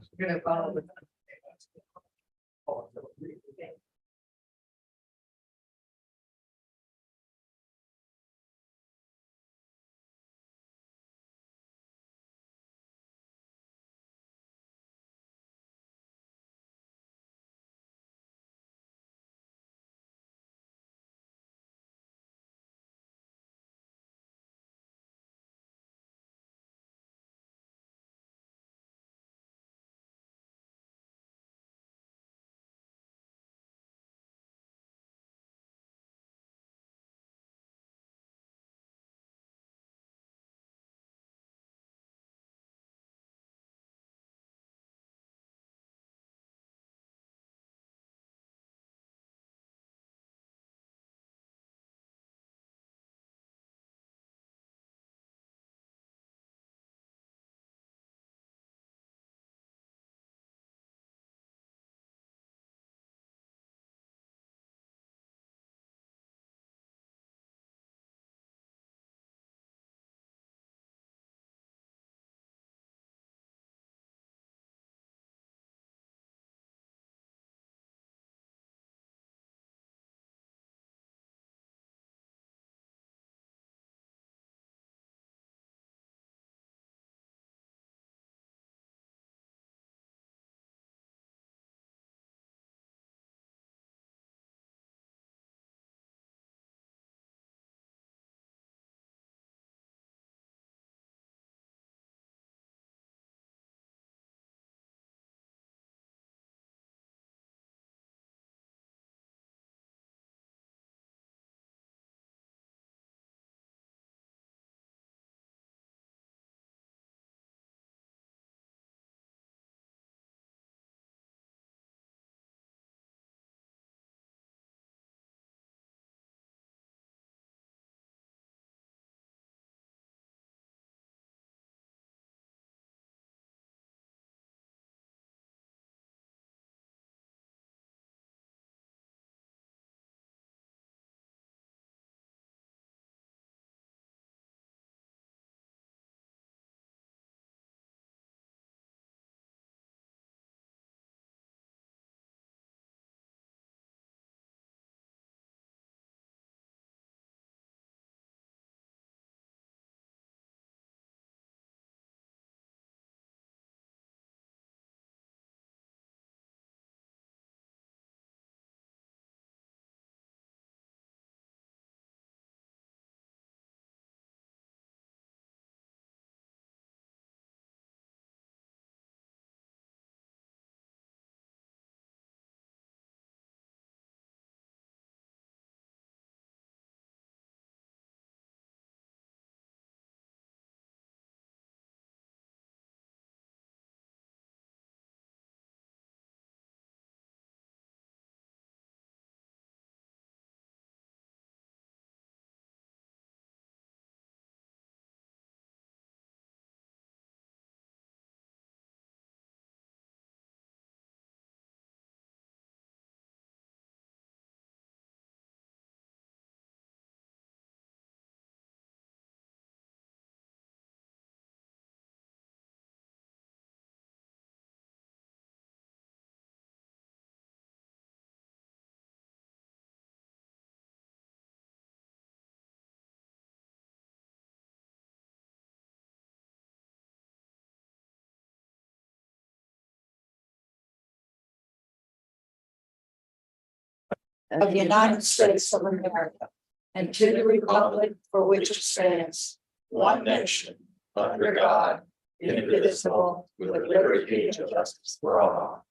of the United States of America and to the republic for which it stands, one nation, under God, indivisible, with liberty and justice for all.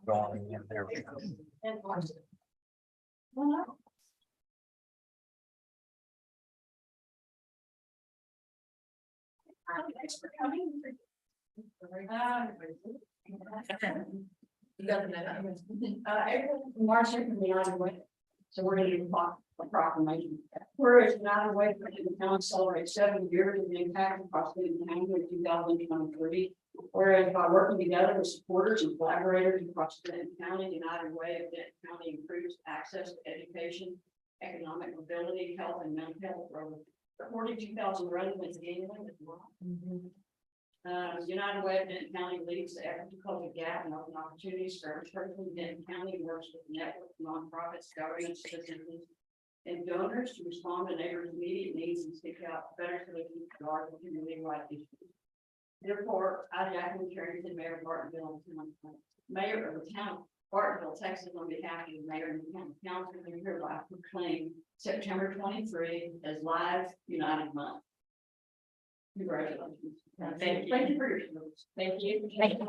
There we go. Thanks for coming. April, March, April, United Way. So we're gonna do a proclamation. Whereas United Way for the town celebrates 7 years of the impact of prosperity in county in 2023. Whereas by working together with supporters and collaborators across the county, United Way of Benton County improves access to education, economic mobility, health, and mental health for over 42,000 residents annually as well. United Way of Benton County leads the effort to close the gap and open opportunities for every person in Benton County, and works with network of nonprofits, governments, citizens, and donors to respond to neighbors' immediate needs and seek out better solutions to our community-wide issues. Therefore, I, Jacqueline Carrington, Mayor of Bartonville, Mayor of the town of Bartonville, Texas, on behalf of the Mayor and the County Council, hereby proclaim September 23 as Live United Month. Congratulations. Thank you. Thank you for your service. Thank you. Thank you.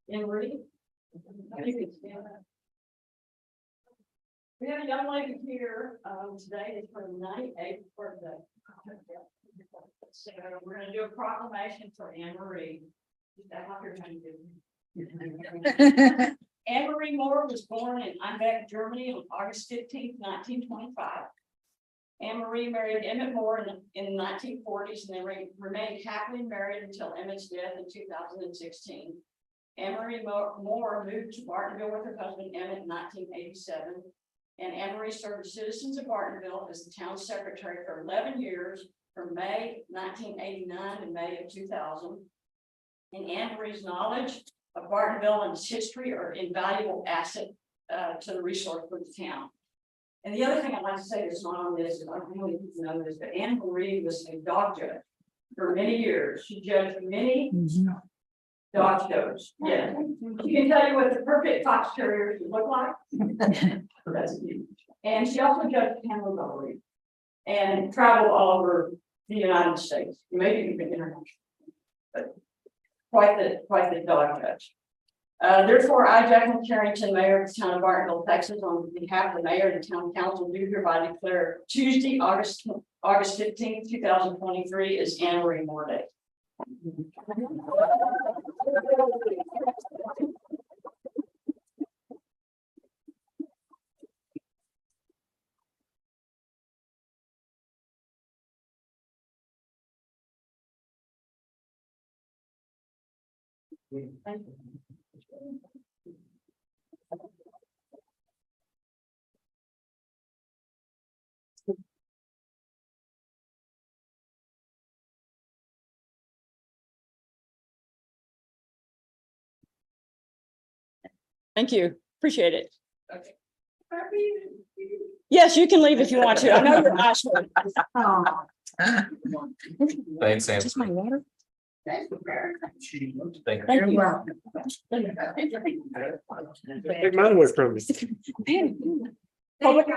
Emery. You can stand up. We have a young lady here, today is for the 98th birthday. So we're gonna do a proclamation for Anne Marie. Anne Marie Moore was born in Einbeck, Germany on August 15th, 1925. Anne Marie married Emmett Moore in the 1940s and then remained happily married until Emmett's death in 2016. Anne Marie Moore moved to Bartonville with her husband Emmett in 1987. And Anne Marie served the citizens of Bartonville as the town secretary for 11 years, from May 1989 to May of 2000. And Anne Marie's knowledge of Bartonville and its history are invaluable asset to the resource for the town. And the other thing I'd like to say that's not on this, I don't know if you know this, but Anne Marie was a dog judge for many years. She judged many dog shows. Yeah, she can tell you what the perfect fox terrier should look like. That's huge. And she also judged Hannibal and traveled all over the United States, maybe even international. But quite the dog judge. Therefore, I, Jacqueline Carrington, Mayor of the town of Bartonville, Texas, on behalf of the Mayor and the town council, do hereby declare Tuesday, August 15th, 2023 is Anne Marie Moore Day. Thank you. Thank you. Appreciate it. Okay. Yes, you can leave if you want to. I know you're last one. Thanks, Anne. Just my water. Thank you. Thank you. Take mine away from me. Public,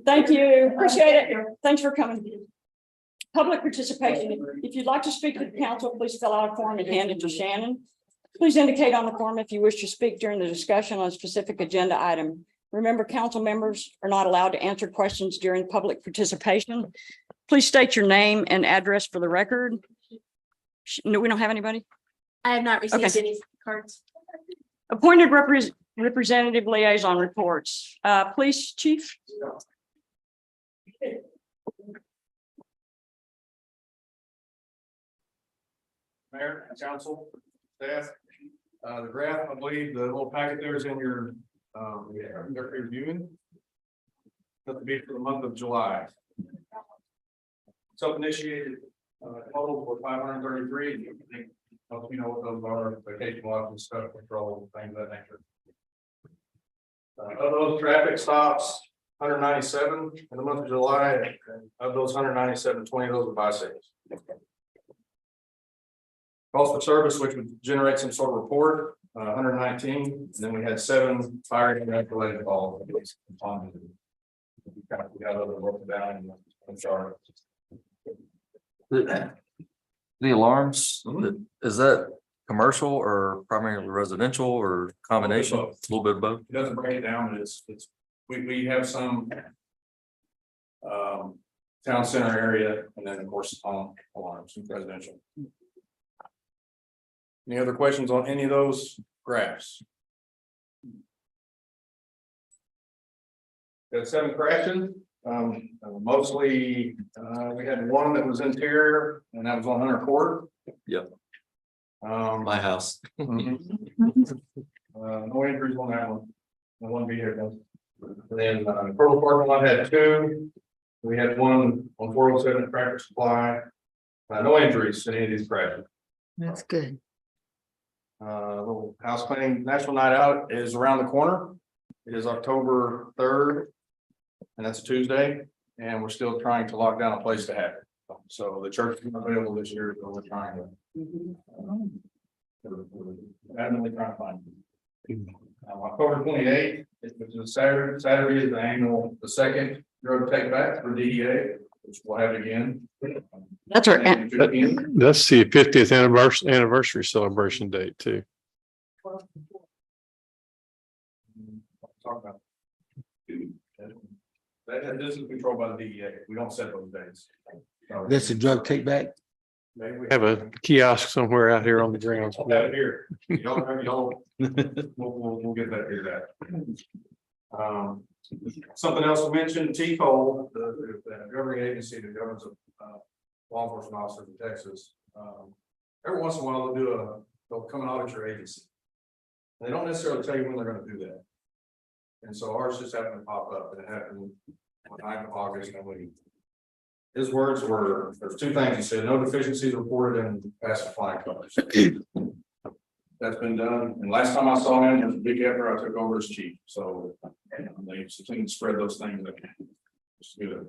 thank you. Appreciate it. Thanks for coming. Public participation. If you'd like to speak to the council, please fill out a form and hand it to Shannon. Please indicate on the form if you wish to speak during the discussion on a specific agenda item. Remember, council members are not allowed to answer questions during public participation. Please state your name and address for the record. No, we don't have anybody. I have not received Okay. any cards. Appointed representative liaison reports. Police chief. Mayor, council, staff, the graph, I believe the little packet there is in your, they're reviewing. That to be for the month of July. Self-initiated, total for 533, You know what those are, vacation lodging, stuff, control, things of that nature. Of those traffic stops, 197 in the month of July, and of those 197, 20 of those are bicycles. Calls for service, which would generate some sort of report, 119, and then we had 7 fire and related calls. We got other work down and I'm sorry. The alarms, is that commercial or primarily residential or combination? A little bit of both. It doesn't break it down, but we have some town center area, and then of course alarms and residential. Any other questions on any of those graphs? Got 7 crashes, mostly we had one that was interior, and that was on Hunter Court. Yep. My house. no injuries on that one. No one vehicle. Then Purple parking lot had 2. We had one on 407 at Tractor Supply. No injuries in any of these crashes. That's good. Little house cleaning national night out is around the corner. It is October 3rd, and that's a Tuesday, and we're still trying to lock down a place to have it. So the church is not available this year, so we're trying to adamantly trying to find it. October 28th, which is Saturday. Saturday is the second road take back for DEA, which we'll have again. That's our, That's the 50th anniversary celebration date too. Talk about. This is controlled by the DEA. We don't set those dates. That's the drug take back. Maybe we Have a kiosk somewhere out here on the grounds. We'll have it here. Y'all, we'll get that here. Something else to mention, TCOL, the governing agency that governs law enforcement officers in Texas. Every once in a while they'll come and audit your agency. They don't necessarily tell you when they're going to do that. And so ours just happened to pop up, and it happened on 9th of August, and his words were, there's 2 things he said: no deficiencies reported in passive flying colors. That's been done, and last time I saw him was the week after I took over as chief. So they continue to spread those things. It's good.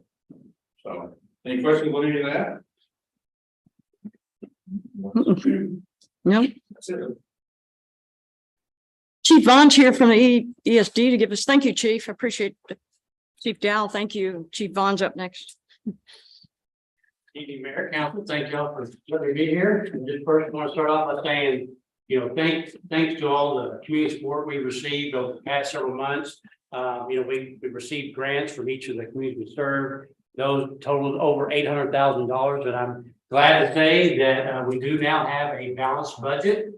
So, any questions on any of that? no. That's it. Chief Vaughn's here from the ESD to give us, thank you, Chief. I appreciate it. Chief Dow, thank you. Chief Vaughn's up next. Evening, Mayor, Council, thank y'all for letting me be here. And just first want to start off by saying, thanks to all the community support we've received over the past several months. We've received grants from each of the communities we serve. Those totaled over $800,000, and I'm glad to say that we do now have a balanced budget,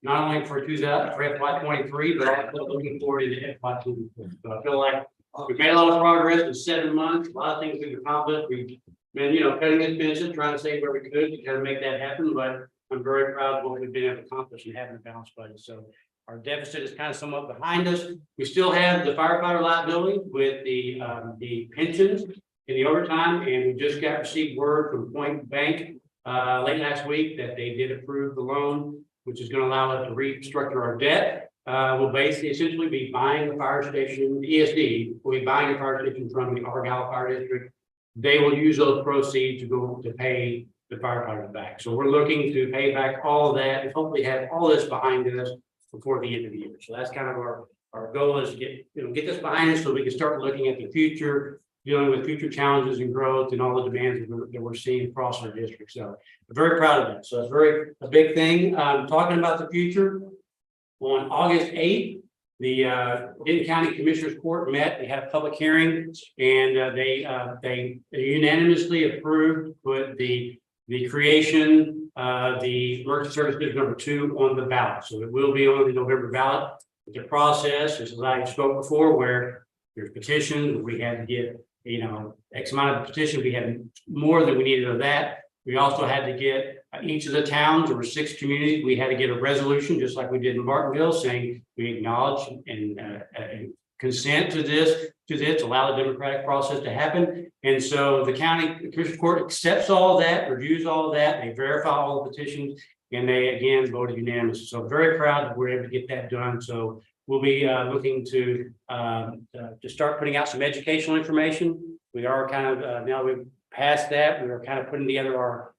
not only for FY23, but also looking forward to FY24. So I feel like we've made a lot of progress in 7 months. A lot of things we've accomplished. We've been, cutting expenses, trying to save where we could to kind of make that happen. But I'm very proud of what we've been able to accomplish and having a balanced budget. So our deficit is kind of somewhat behind us. We still have the firefighter liability with the pensions and the overtime, and we just received word from Point Bank late last week that they did approve the loan, which is going to allow us to restructure our debt. We'll essentially be buying the fire station. The ESD will be buying the fire station from the Argyle Fire District. They will use those proceeds to pay the firefighters back. So we're looking to pay back all of that and hopefully have all this behind us before the end of the year. So that's kind of our goal, is to get this behind us so we can start looking at the future, dealing with future challenges and growth and all the demands that we're seeing across our district. So I'm very proud of that. So it's a big thing. Talking about the future, on August 8th, the Denton County Commissioners Court met. They had a public hearing, and they unanimously approved put the creation the emergency services number 2 on the ballot. So it will be on the November ballot. The process is, as I spoke before, where there's petitions. We had to get X amount of petitions. We had more than we needed of that. We also had to get each of the towns, there were 6 communities. We had to get a resolution, just like we did in Bartonville, saying we acknowledge and consent to this, allow the democratic process to happen. And so the county commissioner court accepts all of that, reviews all of that, they verify all the petitions, and they again voted unanimous. So very proud that we're able to get that done. So we'll be looking to start putting out some educational information. We are kind of now we've passed that. We are kind of putting together our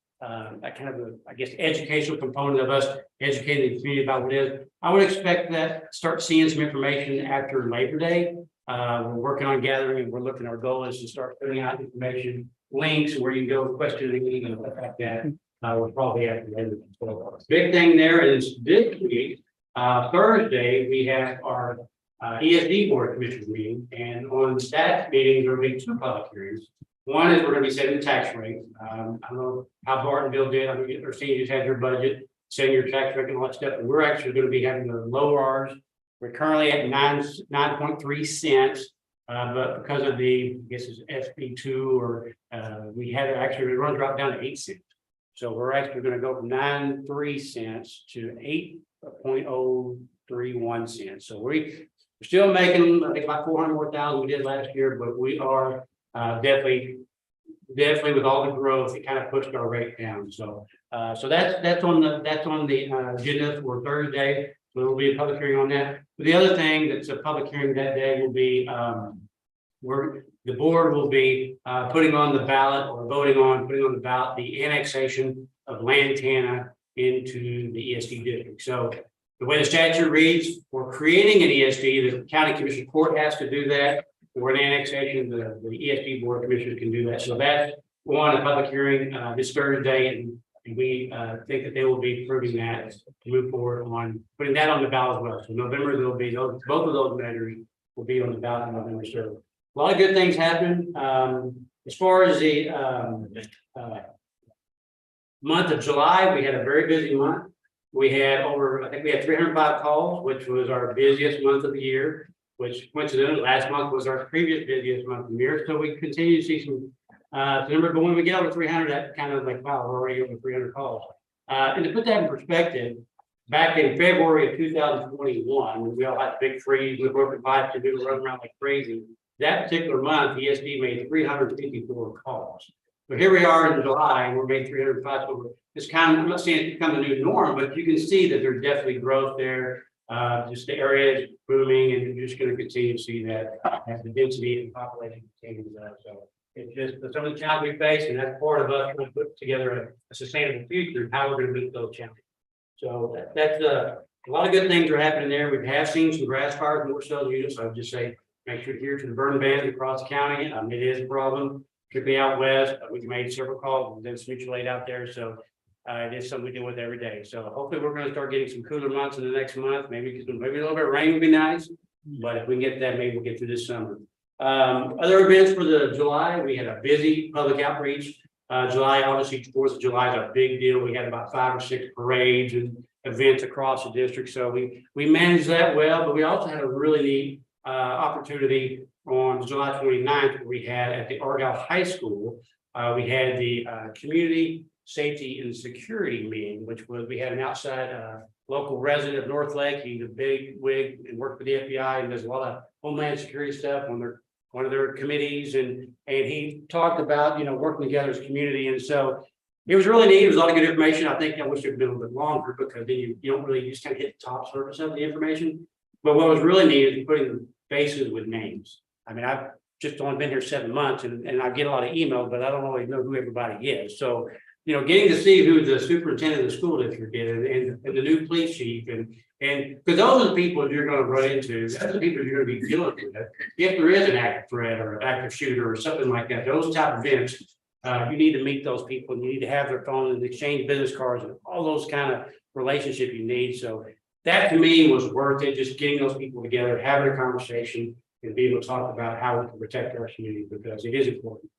that kind of I guess educational component of us educating the community about what it is. I would expect that start seeing some information after Labor Day. We're working on gathering, and we're looking. Our goal is to start putting out information, links where you can go questioning and stuff like that. We'll probably have to end it. So, big thing there is this week, Thursday, we have our ESD Board of Commissioners meeting, and on staff meetings, there will be 2 public hearings. One is we're going to be setting the tax rate. I don't know how Bartonville did. I mean, or seniors had their budget, setting your tax rate and all that stuff. And we're actually going to be having to lower ours. We're currently at 9.3 cents. But because of the, I guess it's SB2 or we had to actually, we're going to drop down to 8 cents. So we're actually going to go from 9.3 cents to 8.031 cents. So we're still making, I think, about 400 more thousand we did last year, but we are definitely with all the growth, it kind of pushed our rate down. So so that's on the agenda for Thursday. There will be a public hearing on that. But the other thing that's a public hearing that day will be the board will be putting on the ballot or voting on putting on the ballot the annexation of Lantana into the ESD district. So the way the statute reads, for creating an ESD, the county commission court has to do that. For an annexation, the ESD board of commissioners can do that. So that's on a public hearing this Thursday, and we think that they will be approving that to move forward on putting that on the ballot as well. So November, there'll be both of those measures will be on the ballot in November. So a lot of good things happen. As far as the month of July, we had a very busy month. We had I think we had 305 calls, which was our busiest month of the year, which coincidentally last month was our previous busiest month of the year. So we continue to see some number, but when we get over 300, that kind of like, wow, we're already over 300 calls. And to put that in perspective, back in February of 2021, when we all had big freeze with broken pipes and we were running around like crazy, that particular month, the ESD made 354 calls. But here we are in July, and we're making 305. So it's kind of, I'm not saying it's become the new norm, but you can see that there's definitely growth there. Just the area is booming, and you're just going to continue to see that as the density and population continues. So it's just some of the challenges we face, and that's part of us trying to put together a sustainable future, how we're going to meet those challenges. So that's a lot of good things are happening there. We have seen some grass fires, more so units. I would just say make sure to adhere to the burn bans across the county. It is a problem, particularly out west. We've made several calls, and it's mutual aid out there. So it is something we deal with every day. So hopefully we're going to start getting some cooler months in the next month. Maybe a little bit of rain would be nice, but if we can get that, maybe we'll get through this summer. Other events for the July, we had a busy public outreach. July, obviously, 4th of July is a big deal. We had about 5 or 6 parades and events across the district. So we managed that well, but we also had a really neat opportunity on July 29th, where we had at the Argyle High School, we had the community safety and security meeting, which was, we had an outside local resident of North Lake. He's a big wig and worked for the FBI and does a lot of homeland security stuff on one of their committees. And he talked about, working together as a community. And so it was really neat. It was a lot of good information. I think I wish it had been a little bit longer, because then you don't really just kind of hit the top surface of the information. But what was really neat is putting faces with names. I mean, I've just only been here 7 months, and I get a lot of emails, but I don't always know who everybody is. So, getting to see who the superintendent of the school district is and the new police chief, and because those are the people you're going to run into. Those are the people you're going to be dealing with. If there is an active threat or an active shooter or something like that, those type of events, you need to meet those people. You need to have their phone and exchange business cards and all those kind of relationship you need. So that to me was worth it, just getting those people together, having a conversation, and be able to talk about how we can protect our community, because it is important.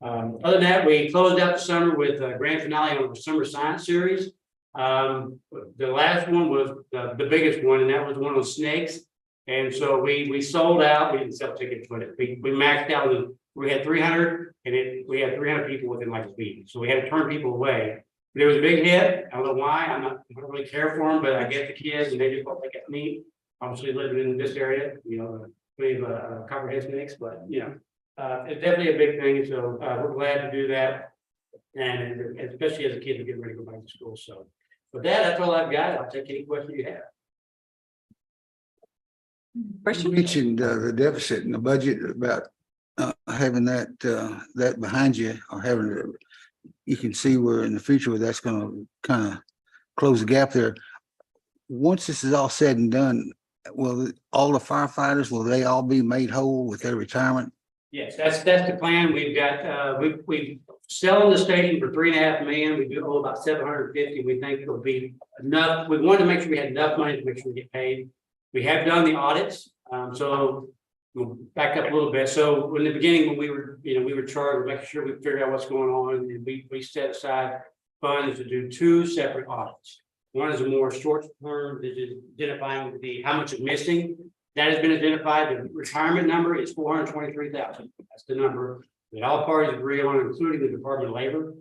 Other than that, we closed out the summer with a grand finale on the summer science series. The last one was the biggest one, and that was one on snakes. And so we sold out. We didn't sell tickets, but we maxed out. We had 300, and we had 300 people within like a week. So we had to turn people away. But it was a big hit. I don't know why. I don't really care for them, but I get the kids, and they just want to get me. Obviously, living in this area, we have copperhead snakes, but it's definitely a big thing. So we're glad to do that, and especially as a kid to get ready to go back to school. So with that, that's all I've got. I'll take any questions you have. You Question? mentioned the deficit in the budget about having that behind you or having it. You can see where in the future where that's gonna kind of close the gap there. Once this is all said and done, will all the firefighters, will they all be made whole with their retirement? Yes, that's the plan. We've got, we selling the station for $3.5 million. We do owe about 750. We think it'll be enough. We wanted to make sure we had enough money to make sure we get paid. We have done the audits. So we'll back up a little bit. So in the beginning, when we were charged with making sure we figured out what's going on, and we set aside funds to do 2 separate audits. One is a more short term, that is identifying how much is missing. That has been identified. The retirement number is 423,000. That's the number that all parties agree on, including the Department of Labor.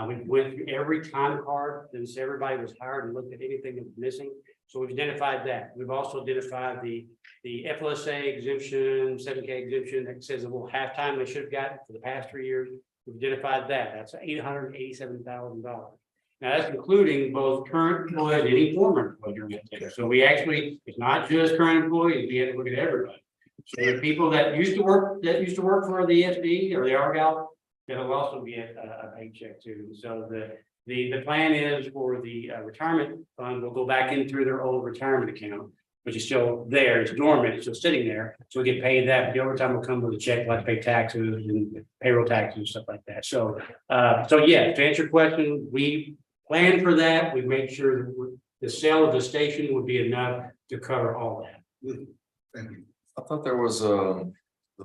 We went through every time card since everybody was hired and looked at anything that was missing. So we've identified that. We've also identified the FLSA exemption, 7K exemption that says a little halftime they should have gotten for the past 3 years. We've identified that. That's $887,000. Now that's including both current employees and any former employees. So we actually, it's not just current employees, we had to look at everybody. So the people that used to work for the SD or the Argyle, that'll also get a paycheck too. So the plan is for the retirement fund will go back in through their old retirement account, which is still there. It's dormant. It's still sitting there. So we get paid that. The overtime will come with a check, like pay taxes and payroll taxes and stuff like that. So, yeah, to answer your question, we plan for that. We make sure that the sale of the station would be enough to cover all that. Thank you. I thought there was the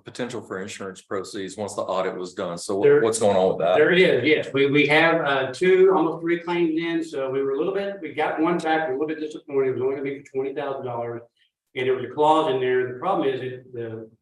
potential for insurance proceeds once the audit was done. So There- what's going on with that? There is, yes. We have 2, almost 3 claims in. So we were a little bit, we got one back, we're a little bit disappointed. It was only gonna be for $20,000. And there was a clause in there. The problem is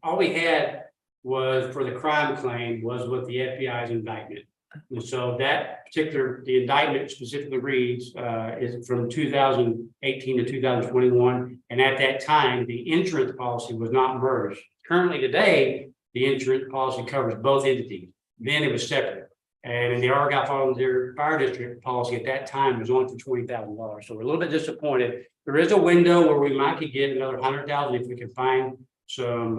all we had was for the crime claim was with the FBI's indictment. And so that the indictment specifically reads, is from 2018 to 2021. And at that time, the insurance policy was not merged. Currently today, the insurance policy covers both entities. Then it was separate. And in the Argyle Volunteer Fire District policy at that time was only for $20,000. So we're a little bit disappointed. There is a window where we might could get another 100,000 if we can find some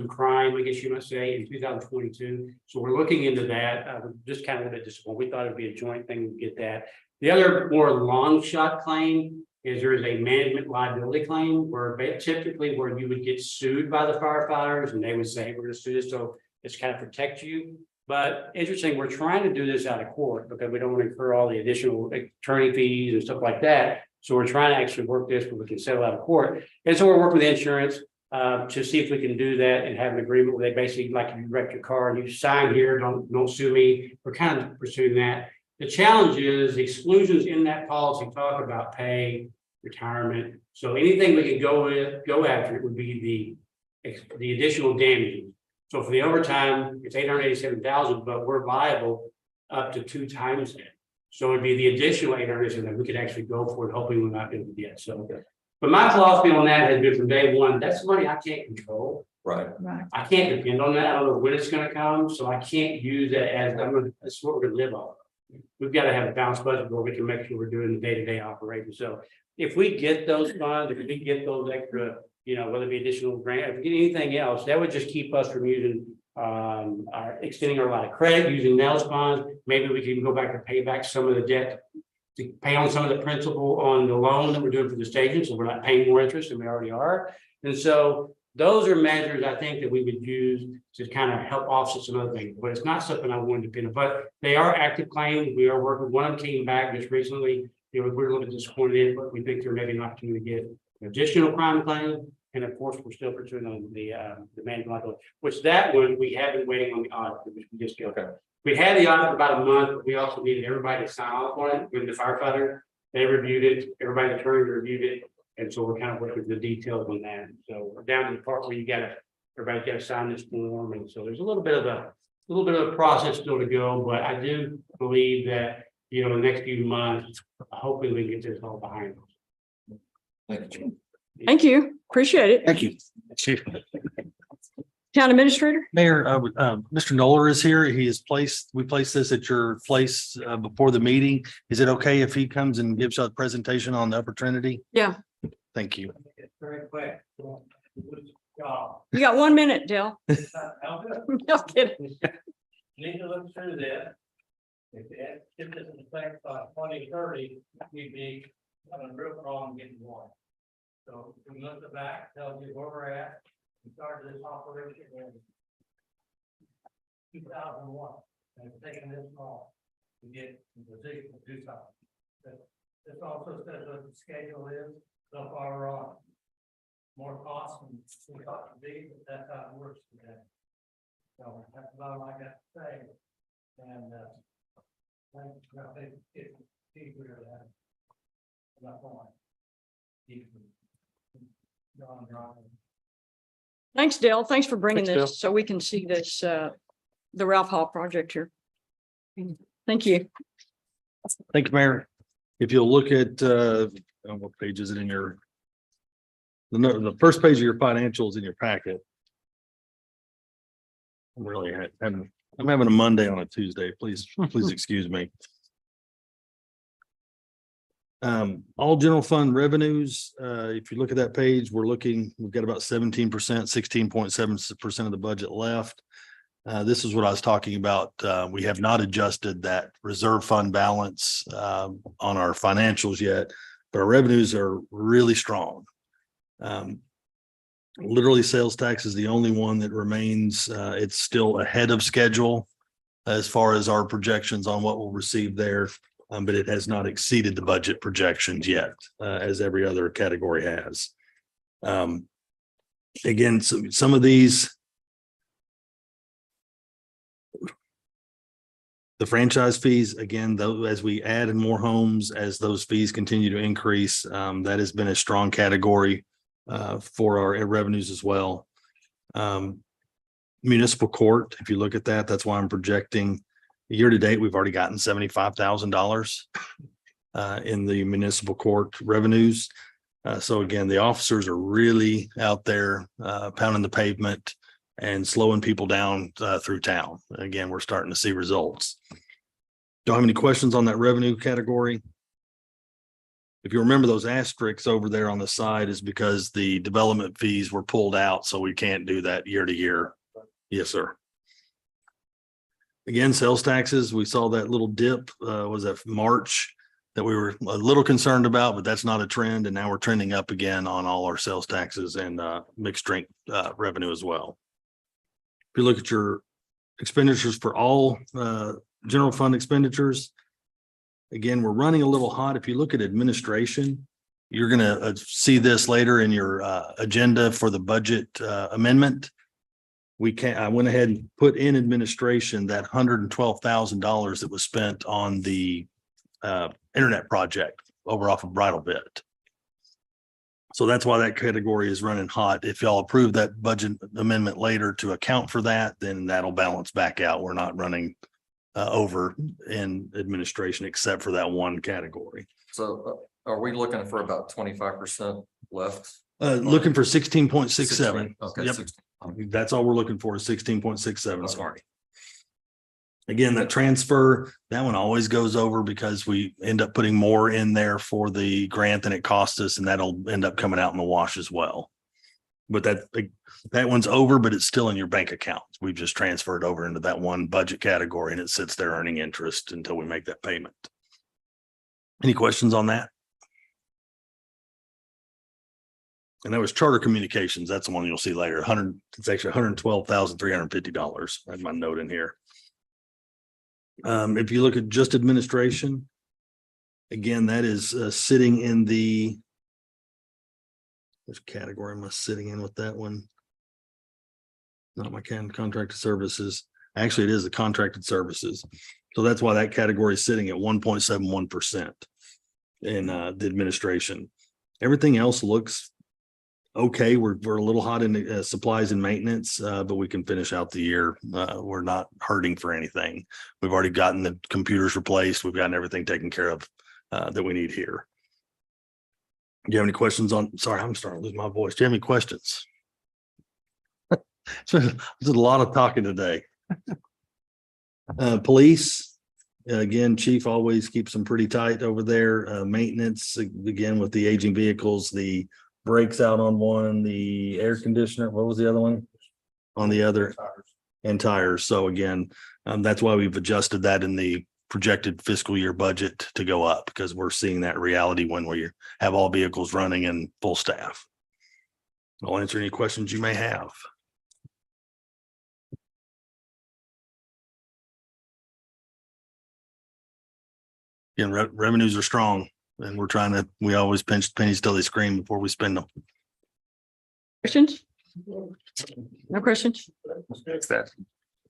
crime, I guess you might say, in 2022. So we're looking into that. We're just kind of a bit disappointed. We thought it'd be a joint thing to get that. The other more long shot claim is there is a management liability claim where typically where you would get sued by the firefighters and they would say, we're going to sue this. So it's kind of protect you. But interesting, we're trying to do this out of court because we don't want to incur all the additional attorney fees and stuff like that. So we're trying to actually work this where we can settle out of court. And so we're working with insurance to see if we can do that and have an agreement where they basically, like, if you wreck your car and you sign here, don't sue me. We're kind of pursuing that. The challenge is the exclusions in that policy talk about pay, retirement. So anything we can go after it would be the additional damages. So for the overtime, it's 887,000, but we're liable up to 2 times that. So it'd be the additional 887 that we could actually go for it, hoping we're not going to get. So, but my philosophy on that has been from day one. That's money I can't control. Right. Right. I can't depend on that. I don't know when it's going to come, so I can't use that as that's what we're going to live on. We've got to have a balanced budget where we can make sure we're doing the day-to-day operations. So if we get those funds, if we get those extra, whether it be additional grant, if we get anything else, that would just keep us from using extending our line of credit, using those funds. Maybe we can go back and pay back some of the debt to pay on some of the principal on the loan that we're doing for the station. So we're not paying more interest than we already are. And so those are measures I think that we would use to kind of help offset some other things, but it's not something I want to depend on. But they are active claims. We are working. One of them came back just recently. We're a little bit disappointed in, but we think there may be an opportunity to get additional crime claim. And of course, we're still pursuing on the management liability, which that one we have been waiting on the audit, which we just got. Okay. We had the audit for about a month, but we also needed everybody to sign off on it. With the firefighter, they reviewed it. Everybody, the attorney reviewed it. And so we're kind of working the details on that. So we're down to the part where everybody's got to sign this form. And so there's a little bit of a process still to go, but I do believe that, in the next few months, hopefully we can get this all behind us. Thank you. Thank you. Appreciate it. Thank you. Chief. Town administrator? Mayor, Mr. Noller is here. We placed this at your place before the meeting. Is it okay if he comes and gives a presentation on the Upper Trinity? Yeah, Thank you. Very quick. you got 1 minute, Dale. No kidding. Need to look through this. If this is effect by 2030, we'd be having a real problem getting water. So we look at the back, tells you where we're at. We started this operation in 2001, and it's taken this long to get in position to do something. But this also says what the schedule is, so far we're on. More costs than we thought to be, but that's how it works today. So that's about all I got to say. And, I think it's easier to have. Not one. Thanks, Dale. Thanks for bringing Thanks, Dale. this so we can see this, the Ralph Hall project here. Thank you. Thank you, Mayor. If you'll look at, what page is it in your? The first page of your financials in your packet. I'm having a Monday on a Tuesday. Please excuse me. All general fund revenues, if you look at that page, we've got about 17%, 16.7% of the budget left. This is what I was talking about. We have not adjusted that reserve fund balance on our financials yet, but our revenues are really strong. Literally sales tax is the only one that remains. It's still ahead of schedule as far as our projections on what we'll receive there. But it has not exceeded the budget projections yet, as every other category has. Again, some of these, the franchise fees, again, though, as we add in more homes, as those fees continue to increase, that has been a strong category for our revenues as well. Municipal court, if you look at that, that's why I'm projecting year to date, we've already gotten $75,000 in the municipal court revenues. So again, the officers are really out there pounding the pavement and slowing people down through town. Again, we're starting to see results. Don't have any questions on that revenue category. If you remember, those asterisks over there on the side is because the development fees were pulled out, so we can't do that year to year. Yes, sir. Again, sales taxes, we saw that little dip, was that March that we were a little concerned about, but that's not a trend. And now we're trending up again on all our sales taxes and mixed drink revenue as well. If you look at your expenditures for all general fund expenditures, again, we're running a little hot. If you look at administration, you're going to see this later in your agenda for the budget amendment. I went ahead and put in administration that $112,000 that was spent on the internet project over off of Bridal Bit. So that's why that category is running hot. If y'all approve that budget amendment later to account for that, then that'll balance back out. We're not running over in administration except for that one category. So are we looking for about 25% left? Looking for 16.67. Okay. Yep. 16. That's all we're looking for is 16.67. Okay. Sorry. Again, that transfer, that one always goes over because we end up putting more in there for the grant than it cost us, and that'll end up coming out in the wash as well. But that one's over, but it's still in your bank account. We've just transferred over into that one budget category and it sits there earning interest until we make that payment. Any questions on that? And that was Charter Communications. That's the one you'll see later. It's actually $112,350. I have my note in here. If you look at just administration, again, that is sitting in the, which category am I sitting in with that one? Not my contracted services. Actually, it is the contracted services. So that's why that category is sitting at 1.71% in the administration. Everything else looks okay. We're a little hot in supplies and maintenance, but we can finish out the year. We're not hurting for anything. We've already gotten the computers replaced. We've gotten everything taken care of that we need here. Do you have any questions on? Sorry, I'm starting to lose my voice. Do you have any questions? There's a lot of talking today. Police, again, chief always keeps them pretty tight over there. Maintenance, again, with the aging vehicles, the brakes out on one, the air conditioner, what was the other one? On the other, and tires. So again, that's why we've adjusted that in the projected fiscal year budget to go up, because we're seeing that reality when we have all vehicles running and full staff. I'll answer any questions you may have. Again, revenues are strong, and we always pinch pennies till they scream before we spend them. Questions? No questions?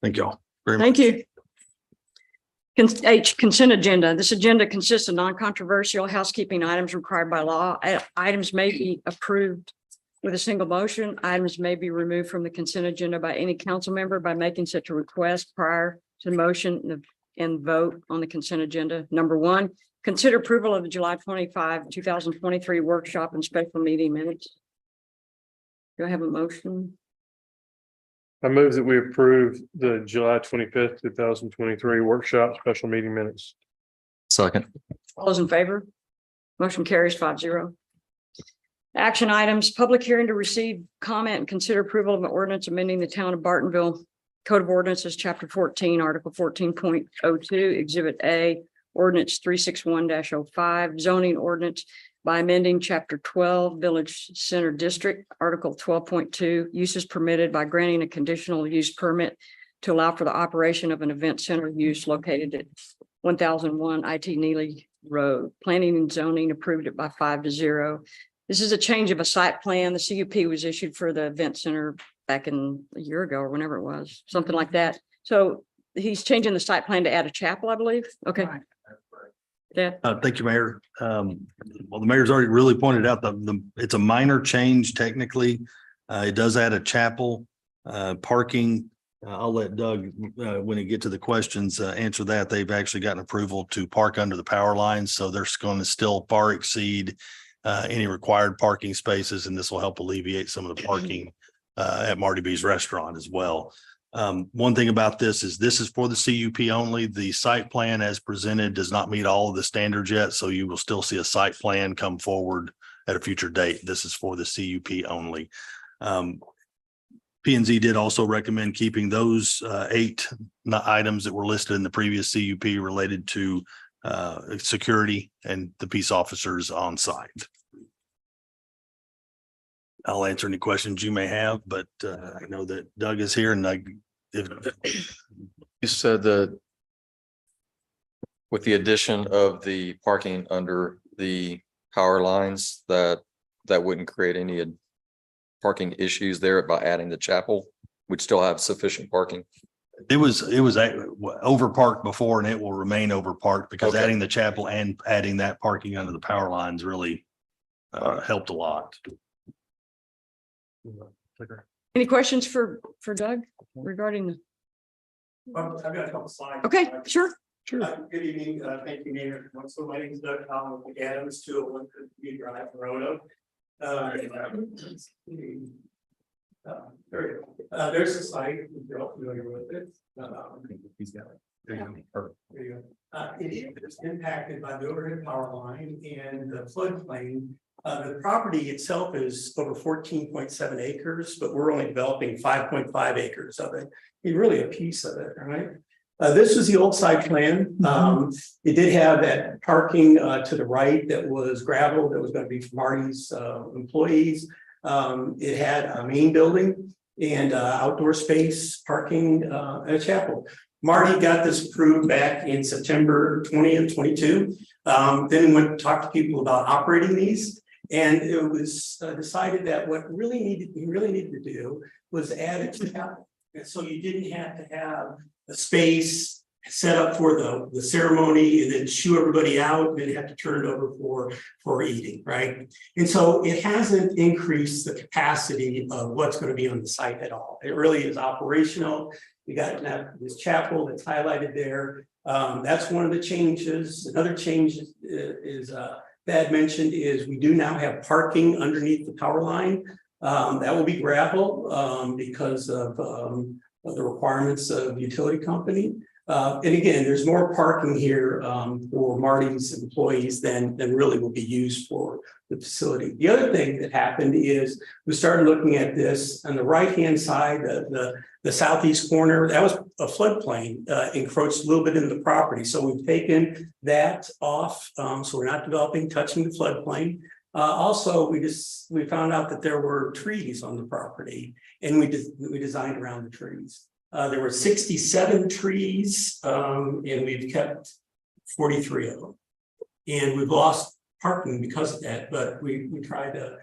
Thank y'all very much. Thank you. H, consent agenda. This agenda consists of non-controversial housekeeping items required by law. Items may be approved with a single motion. Items may be removed from the consent agenda by any council member by making such a request prior to the motion and vote on the consent agenda. Number one, consider approval of the July 25, 2023 workshop and special meeting minutes. Do I have a motion? I move that we approve the July 25th, 2023 workshop special meeting minutes. Second. All those in favor? Motion carries 5-0. Action items, public hearing to receive comment and consider approval of an ordinance amending the town of Bartonville Code of Ordinances, Chapter 14, Article 14.02, Exhibit A, Ordinance 361-05, zoning ordinance by amending Chapter 12, Village Center District, Article 12.2, uses permitted by granting a conditional use permit to allow for the operation of an event center use located at 1001 IT Neely Road. Planning and zoning approved it by 5-0. This is a change of a site plan. The CUP was issued for the event center back in a year ago or whenever it was, something like that. So he's changing the site plan to add a chapel, I believe. Okay. Yeah. Thank you, Mayor. Well, the mayor's already really pointed out it's a minor change technically. It does add a chapel, parking. I'll let Doug, when he get to the questions, answer that. They've actually gotten approval to park under the power lines, so they're going to still far exceed any required parking spaces, and this will help alleviate some of the parking at Marty B's restaurant as well. One thing about this is for the CUP only. The site plan as presented does not meet all of the standards yet, so you will still see a site plan come forward at a future date. This is for the CUP only. P&Z did also recommend keeping those 8 items that were listed in the previous CUP related to security and the peace officers on site. I'll answer any questions you may have, but I know that Doug is here, and You said that with the addition of the parking under the power lines, that wouldn't create any parking issues there by adding the chapel. We'd still have sufficient parking. it was over parked before, and it will remain over parked because Okay. adding the chapel and adding that parking under the power lines really helped a lot. Any questions for Doug regarding the? I've got a couple slides. Okay, sure. Good evening. Thank you, Mayor. So my name is Doug Collins with Adams, 201 Cookview Drive, Roanoke. There's a site, if you're all familiar with it. He's got it. There you go. It is impacted by the overhead power line and the floodplain. The property itself is over 14.7 acres, but we're only developing 5.5 acres of it. It's really a piece of it, right? This was the old site plan. It did have that parking to the right that was gravel that was going to be for Marty's employees. It had a main building and outdoor space, parking, and a chapel. Marty got this approved back in September 20th, 22. Then went to talk to people about operating these. And it was decided that what we really needed to do was add a chapel. And so you didn't have to have a space set up for the ceremony and then shoo everybody out and then have to turn it over for eating, right? And so it hasn't increased the capacity of what's going to be on the site at all. It really is operational. We got this chapel that's highlighted there. That's one of the changes. Another change is Thad mentioned is we do now have parking underneath the power line. That will be gravel, because of the requirements of utility company. And again, there's more parking here, for Marty's employees than really will be used for the facility. The other thing that happened is we started looking at this on the right-hand side, the southeast corner, that was a floodplain, encroached a little bit into the property. So we've taken that off, so we're not developing, touching the floodplain. Also, we found out that there were trees on the property, and we designed around the trees. There were 67 trees, and we've kept 43 of them. And we've lost parking because of that, but we tried to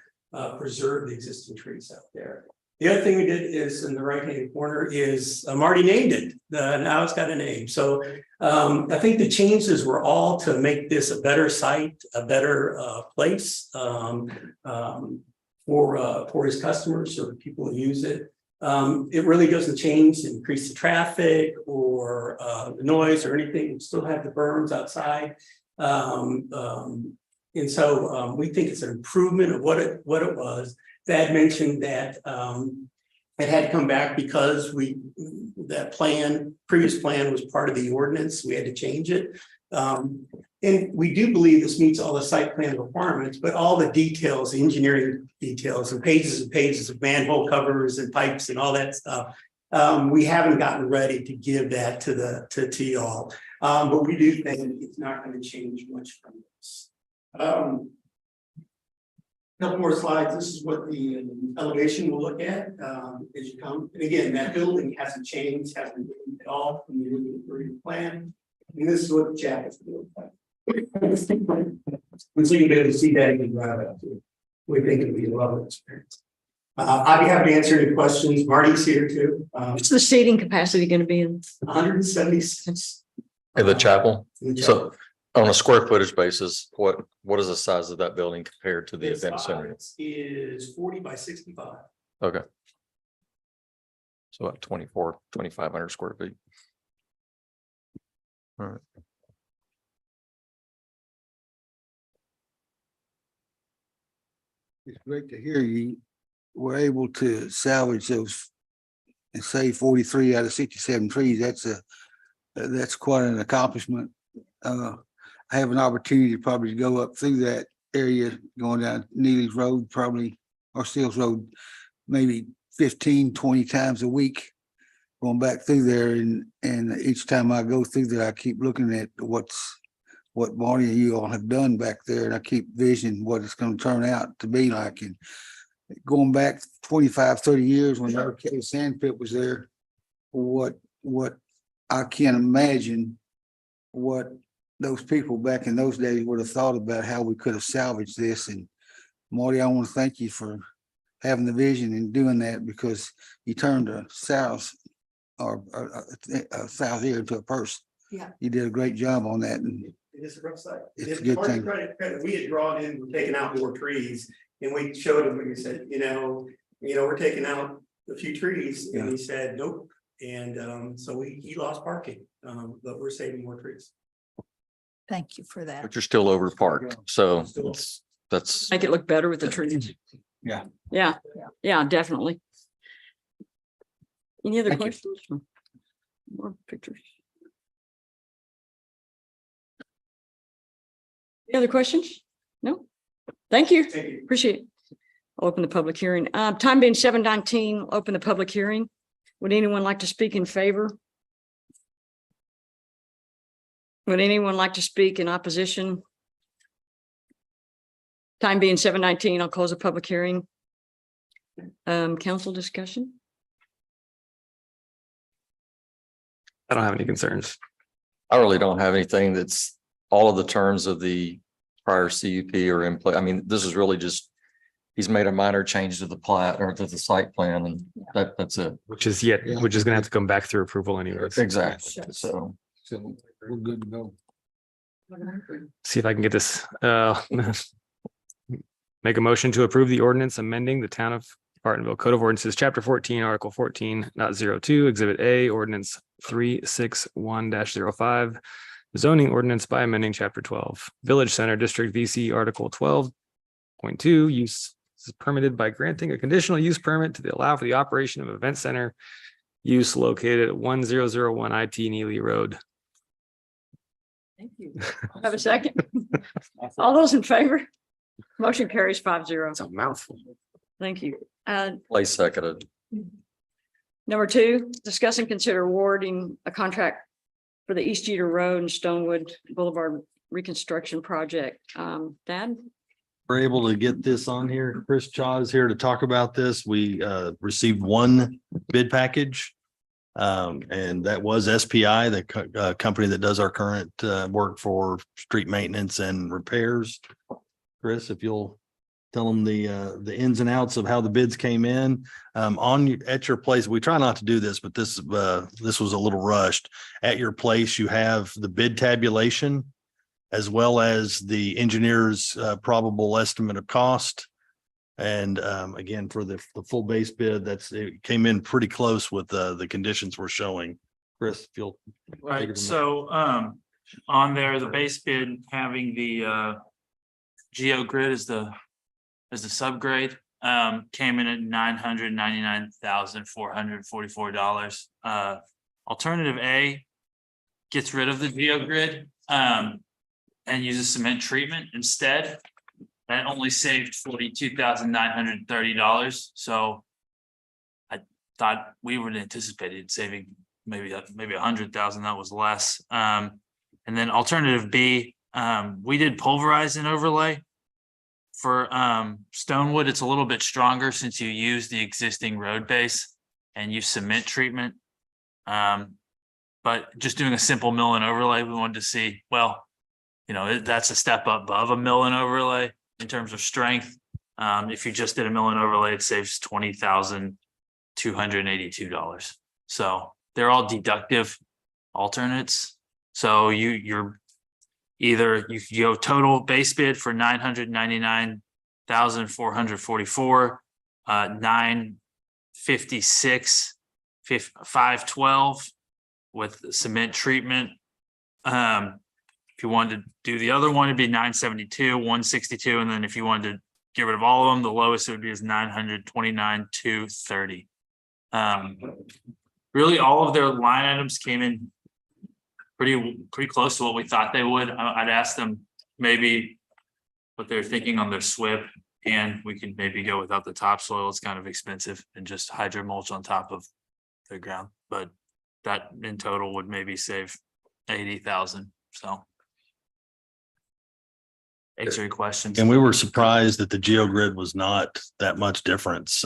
preserve the existing trees out there. The other thing we did is in the right-hand corner is Marty named it. Now it's got a name. So I think the changes were all to make this a better site, a better place for his customers or people who use it. It really doesn't change, increase the traffic or the noise or anything. We still have the berms outside. And so we think it's an improvement of what it was. Thad mentioned that it had to come back because previous plan was part of the ordinance. We had to change it. And we do believe this meets all the site plan requirements, but all the details, the engineering details and pages of manhole covers and pipes and all that stuff, we haven't gotten ready to give that to y'all. But we do think it's not going to change much from this. Couple more slides. This is what the elevation will look at as you come. And again, that building hasn't changed, hasn't moved at all from the original plan. And this is what the chapel's going to look like. So you'll be able to see that and drive out to it. We think it'll be a lovely experience. I'd be happy to answer any questions. Marty's here too. What's the seating capacity going to be in? 176. In the chapel. in the So chapel. on a square footage basis, what is the size of that building compared to the Its event center? size is 40 by 65. Okay. So about 2,500 square feet. All right. It's great to hear you were able to salvage those and save 43 out of 67 trees. That's quite an accomplishment. I have an opportunity probably to go up through that area going down Neely's Road, probably, or Steels Road, maybe 15, 20 times a week, going back through there. And each time I go through there, I keep looking at what Marty and you all have done back there. And I keep visioning what it's going to turn out to be like. And going back 25, 30 years when our Kelly Sand Pit was there, what I can't imagine what those people back in those days would have thought about how we could have salvaged this. And Marty, I want to thank you for having the vision and doing that, because you turned a south or a south ear into a purse. Yeah. You did a great job on that. And It is a rough site. It's a good hard to thing. credit. We had drawn in, we're taking out more trees, and we showed him, we said, we're taking out a few trees, and he said, nope. And so he lost parking, but we're saving more trees. Thank you for that. But you're still over parked, so that's Make it look better with the trees. Yeah. Yeah, definitely. Any other Thank you. questions? More pictures. Any other questions? No? Thank you. Thank you. Appreciate it. I'll open the public hearing. Time being 7:19, open the public hearing. Would anyone like to speak in favor? Would anyone like to speak in opposition? Time being 7:19, I'll close the public hearing. Council discussion? I don't have any concerns. I really don't have anything that's all of the terms of the prior CUP are in play. I mean, this is really just, he's made a minor change to the plat or to the site plan, and that's it. Which is gonna have to come back through approval anyways. Exactly. So so we're good to go. See if I can get this, make a motion to approve the ordinance amending the town of Bartonville Code of Ordinances, Chapter 14, Article 14.02, Exhibit A, Ordinance 361-05, zoning ordinance by amending Chapter 12, Village Center District VC, Article 12.2, use is permitted by granting a conditional use permit to allow for the operation of event center use located at 1001 IT Neely Road. Thank you. Have a second? All those in favor? Motion carries 5-0. It's a mouthful. Thank you. Place seconded. Number 2, discuss and consider awarding a contract for the East Jeter Road and Stonewood Boulevard reconstruction project. Dad? We're able to get this on here. Chris Chaw is here to talk about this. We received one bid package. And that was SPI, the company that does our current work for street maintenance and repairs. Chris, if you'll tell them the ins and outs of how the bids came in. At your place, we try not to do this, but this was a little rushed. At your place, you have the bid tabulation as well as the engineer's probable estimate of cost. And again, for the full base bid, it came in pretty close with the conditions we're showing. Chris, if you'll. take it Right, from so on there, the base bid having the GeoGrid as the subgrade came in at $999,444. Alternative A gets rid of the GeoGrid and uses cement treatment instead. That only saved $42,930. So I thought we would anticipated saving maybe 100,000. That was less. And then alternative B, we did pulverize and overlay for Stonewood. It's a little bit stronger since you use the existing road base and use cement treatment. But just doing a simple mill and overlay, we wanted to see, well, that's a step above a mill and overlay in terms of strength. If you just did a mill and overlay, it saves $20,282. So they're all deductive alternates. So you're either you go total base bid for $999,444, 956, 512 with cement treatment. If you wanted to do the other one, it'd be 972, 162. And then if you wanted to get rid of all of them, the lowest it would be is 929, 230. Really all of their line items came in pretty close to what we thought they would. I'd ask them maybe what they're thinking on their SWIP, and we can maybe go without the topsoil. It's kind of expensive, and just hydro mulch on top of the ground. But that in total would maybe save 80,000. So. Answer your questions. And we were surprised that the GeoGrid was not that much difference.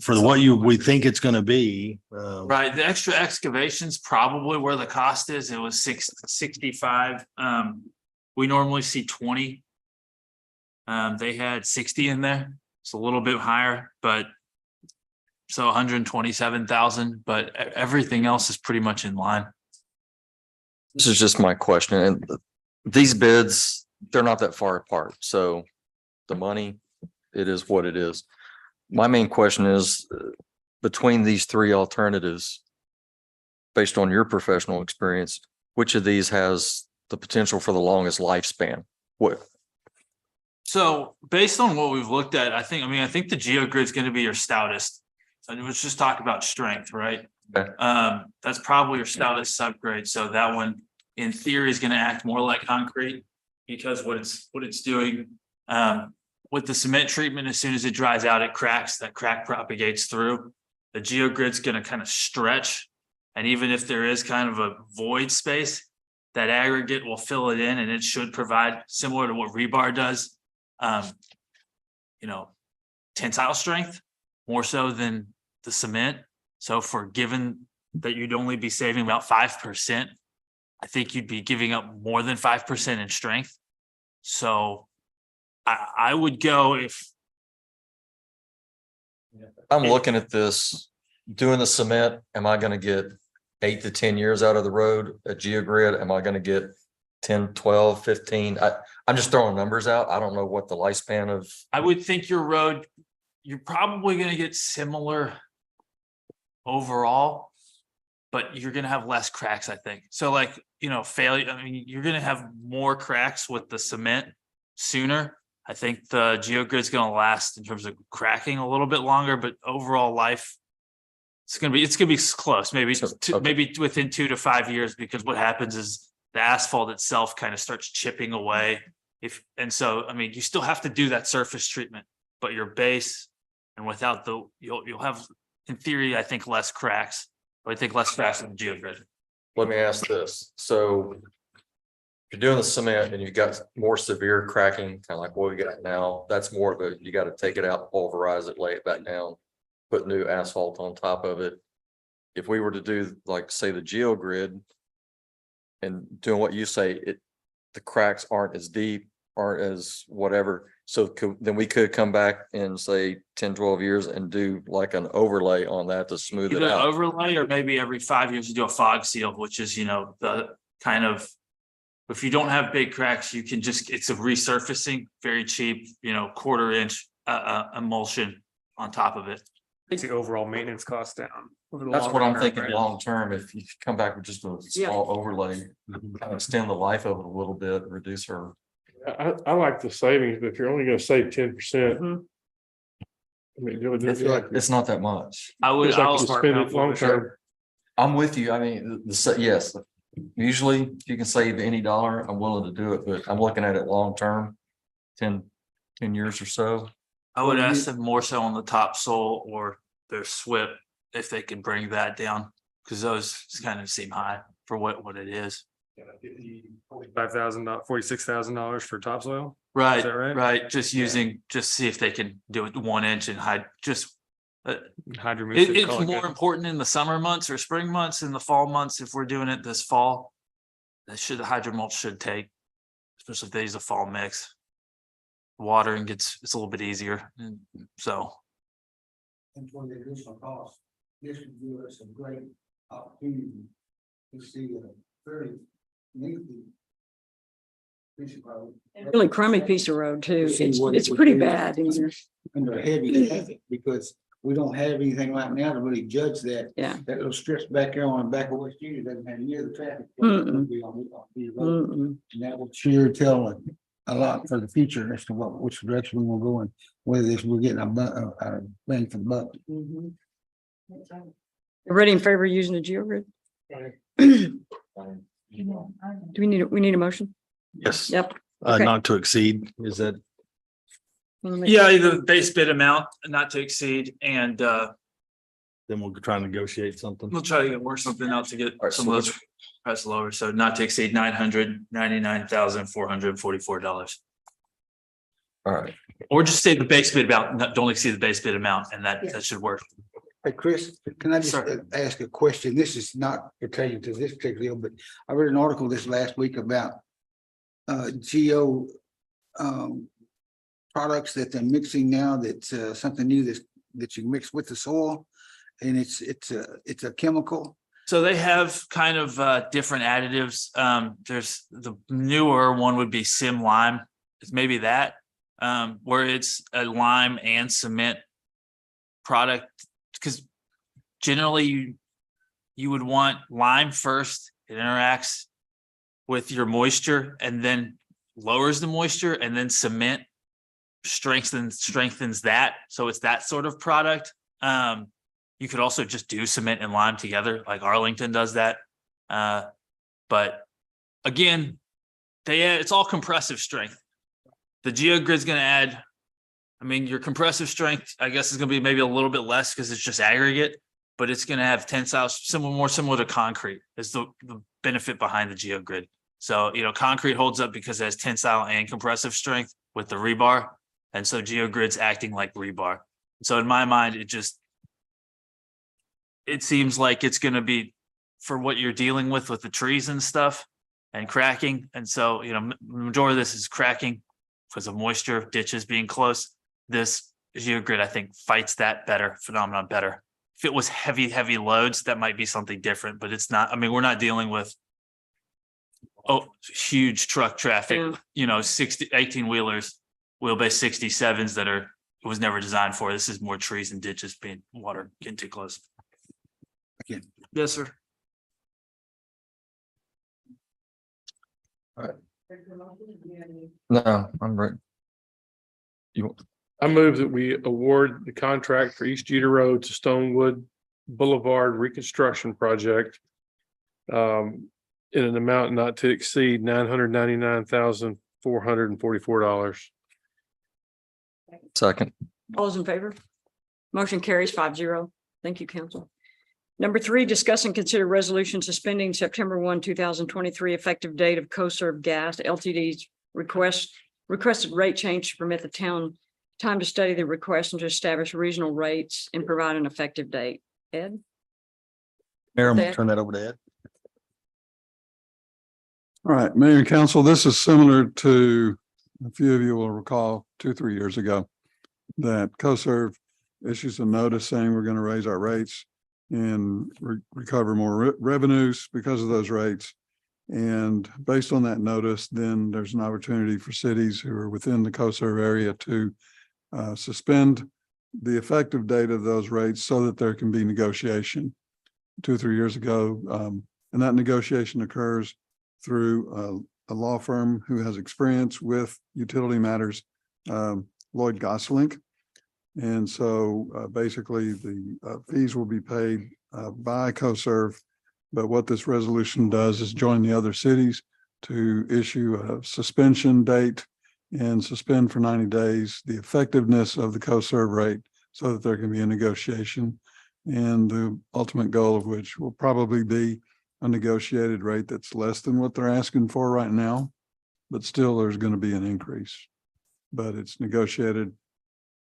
For what we think it's going to be. Right, the extra excavations probably where the cost is. It was 65. We normally see 20. They had 60 in there. It's a little bit higher, but so 127,000, but everything else is pretty much in line. This is just my question, and these bids, they're not that far apart. So the money, it is what it is. My main question is, between these three alternatives, based on your professional experience, which of these has the potential for the longest lifespan? What? So based on what we've looked at, I think the GeoGrid is going to be your stoutest. So let's just talk about strength, right? Okay. That's probably your stoutest subgrade. So that one, in theory, is going to act more like concrete, because what it's doing with the cement treatment, as soon as it dries out, it cracks. That crack propagates through. The GeoGrid's going to kind of stretch, and even if there is kind of a void space, that aggregate will fill it in, and it should provide, similar to what rebar does, tensile strength more so than the cement. So given that you'd only be saving about 5%, I think you'd be giving up more than 5% in strength. So I would go if. I'm looking at this, doing the cement, am I going to get 8 to 10 years out of the road? A GeoGrid, am I going to get 10, 12, 15? I'm just throwing numbers out. I don't know what the lifespan of. I would think your road, you're probably going to get similar overall, but you're going to have less cracks, I think. So failure, you're going to have more cracks with the cement sooner. I think the geogrid's gonna last in terms of cracking a little bit longer, but overall life. It's gonna be close, maybe, Okay. maybe within 2 to 5 years, because what happens is the asphalt itself kind of starts chipping away. And so, I mean, you still have to do that surface treatment, but your base and without you'll have, in theory, I think less cracks. I think less cracks than geogrid. Let me ask this, so. If you're doing the cement and you've got more severe cracking, kind of like what we got now, that's more of a, you gotta take it out, pulverize it, lay it back down. Put new asphalt on top of it. If we were to do like, say, the geogrid. And doing what you say, the cracks aren't as deep, aren't as whatever, so then we could come back in say 10, 12 years and do like an overlay on that to smooth it Either out. overlay or maybe every 5 years you do a fog seal, which is, the kind of. If you don't have big cracks, you can just, it's a resurfacing, very cheap, 1/4 inch emulsion on top of it. Takes the overall maintenance cost down. over the That's long what I'm term, thinking right? long term, if you come back with just a small overlay, kind of extend the life of it a little bit, reduce her. I like the savings, but if you're only gonna save 10%. Mhm. I mean, It's not that much. I'll you spend it long term. I'm with you. I mean, yes, usually if you can save any dollar, I'm willing to do it, but I'm looking at it long term. 10 years or so. I would ask them more so on the topsoil or their SWIP if they can bring that down, because those kind of seem high for what it is. $46,000 for topsoil. Right, Is that right? right. Just see if they can do it 1 inch and hide. Hydro It's more important in the summer months or spring months. In the fall months, if we're doing it this fall, the hydro mulch should take, especially if they use a fall mix. Watering it's a little bit easier, and so. And for the additional cost, this would give us a great opportunity to see a very lengthy piece of road. Really crummy piece of road too. See It's, what it's it would pretty do. bad in here. Under heavy traffic, because we don't have anything right now to really judge that. Yeah. That little strips back there on the back of West Union doesn't have near the traffic. Mm-mm. Be on the road. Mm-mm. And that will sure tell a lot for the future as to which direction we will go in, whether this we're getting a bang for the buck. Mhm. Everybody in favor of using the geogrid? Do we need a motion? Yes, Yep. Okay. not to exceed, is that? Yeah, either base bid amount not to exceed, and Then we'll try and negotiate something. we'll try to work something out to get All right, some so of those price lower. So not to exceed $999,444, All right. or just say the base bid amount. Don't exceed the base bid amount, and that should work. Hey, Chris, can I just Sure. ask a question? This is not pertaining to this particular deal, but I read an article this last week about geo products that they're mixing now, that's something new that you mix with the soil, and it's a chemical. So they have kind of different additives. There's the newer one would be Sim Lime. It's maybe that where it's a lime and cement product, because generally you would want lime first. It interacts with your moisture and then lowers the moisture, and then cement strengthens that. So it's that sort of product. You could also just do cement and lime together, like Arlington does that. But again, it's all compressive strength. The geogrid's going to add, I mean, your compressive strength, I guess, is going to be maybe a little bit less because it's just aggregate, but it's going to have tensile, more similar to concrete is the benefit behind the geogrid. So, concrete holds up because it has tensile and compressive strength with the rebar. And so geogrid's acting like rebar. So in my mind, it seems like it's going to be for what you're dealing with the trees and stuff and cracking. And so, majority of this is cracking because of moisture, ditches being close. This geogrid, I think, fights that phenomenon better. If it was heavy loads, that might be something different, but it's not. I mean, we're not dealing with huge truck traffic, 18 wheelers, wheelbase 67s that it was never designed for. This is more trees and ditches being water getting too close. Okay. Yes, sir. No, I'm right. I move that we award the contract for East Jeter Road to Stonewood Boulevard Reconstruction Project. In an amount not to exceed $999,444. Second. All those in favor? Motion carries 5-0. Thank you, council. Number 3, discuss and consider resolution suspending September 1, 2023 effective date of CoServe Gas Ltd's requested rate change to permit the town time to study the request and to establish regional rates and provide an effective date. Ed? Mayor, I'm gonna Ed? turn that over to Ed. All right, Mayor and Council, this is similar to, a few of you will recall 2-3 years ago that CoServe issues a notice saying we're going to raise our rates and recover more revenues because of those rates. And based on that notice, then there's an opportunity for cities who are within the CoServe area to suspend the effective date of those rates so that there can be negotiation. 2 or 3 years ago, and that negotiation occurs through a law firm who has experience with utility matters, Lloyd Gosselink. And so basically the fees will be paid by CoServe. But what this resolution does is join the other cities to issue a suspension date and suspend for 90 days the effectiveness of the CoServe rate so that there can be a negotiation. And the ultimate goal of which will probably be a negotiated rate that's less than what they're asking for right now, but still there's going to be an increase. But it's negotiated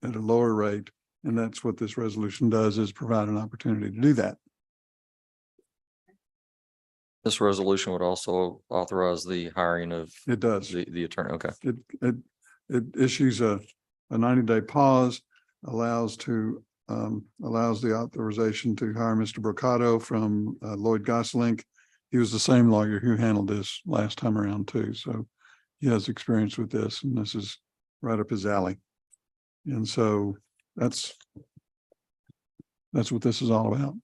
at a lower rate, and that's what this resolution does, is provide an opportunity to do that. This resolution would also authorize the hiring of It does. the attorney. Okay. It issues a 90-day pause, allows the authorization to hire Mr. Brocato from Lloyd Gosselink. He was the same lawyer who handled this last time around too. So he has experience with this, and this is right up his alley. And so that's what this is all about.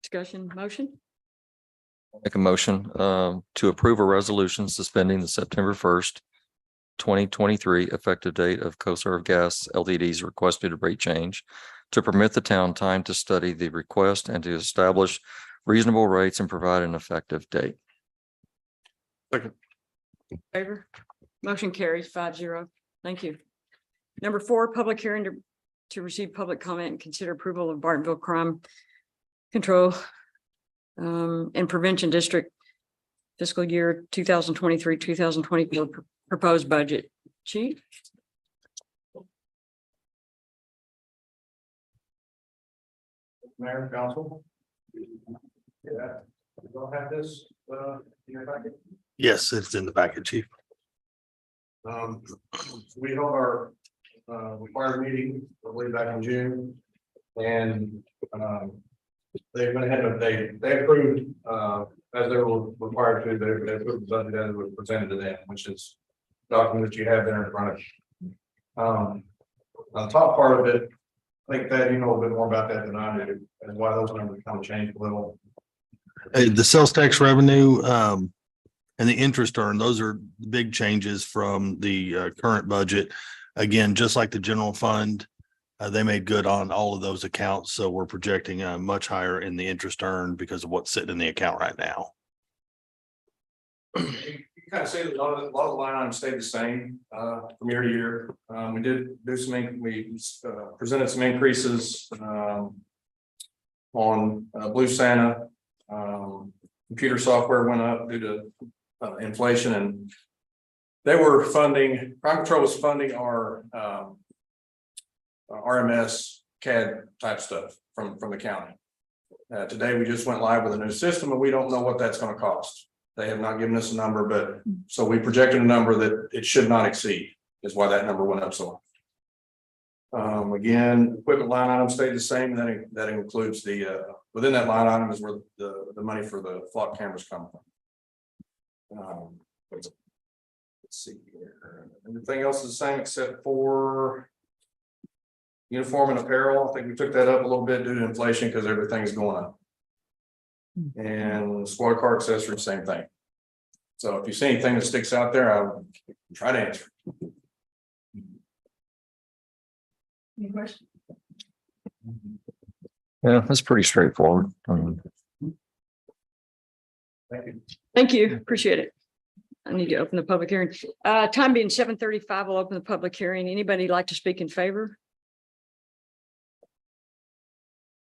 Discussion, motion? Make a motion to approve a resolution suspending the September 1st, 2023 effective date of CoServe Gas Ltd's requested rate change to permit the town time to study the request and to establish reasonable rates and provide an effective date. Favor? Motion carries 5-0. Thank you. Number 4, public hearing to receive public comment and consider approval of Bartonville Crime Control and Prevention District fiscal year 2023, 2024 proposed budget. Chief? Mayor, council. Yeah, we don't have this in your packet. Yes, it's in the packet, Chief. We held our required meeting way back in June, and they went ahead and they approved as they were required to. They approved the budget as it was presented to them, which is document that you have there in front of you. On the top part of it, I think that you know a bit more about that than I do, and why those numbers kind of changed a little. The sales tax revenue and the interest earned, those are big changes from the current budget. Again, just like the general fund, they made good on all of those accounts. So we're projecting much higher in the interest earned because of what's sitting in the account right now. You kind of see that a lot of the line items stayed the same from year to year. We did do we presented some increases on Blue Santa. Computer software went up due to inflation, and they were funding, Crime Control was funding our RMS CAD type stuff from the county. Today, we just went live with a new system, and we don't know what that's going to cost. They have not given us a number, but so we projected a number that it should not exceed, is why that number went up so much. Again, equipment line item stayed the same. That includes the within that line item is where the money for the flock cameras come from. Let's see here. Everything else is the same except for uniform and apparel. I think we took that up a little bit due to inflation because everything's going up. And squad car accessories, same thing. So if you see anything that sticks out there, I'll try to answer. Any questions? Yeah, that's pretty straightforward. Thank you. Thank you. Appreciate it. I need to open the public hearing. Time being 7:35, we'll open the public hearing. Anybody like to speak in favor?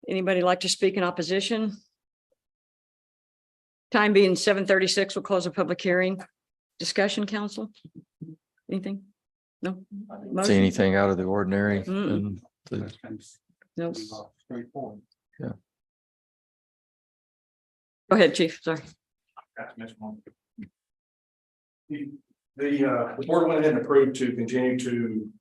Anybody like to speak in opposition? Time being 7:36, we'll close the public hearing. Discussion, council? Anything? No? See Motion? anything out of the ordinary? Mm-mm. in the- No. Straightforward. Go ahead, chief. Sorry. Got to miss one. The board went ahead and approved to continue to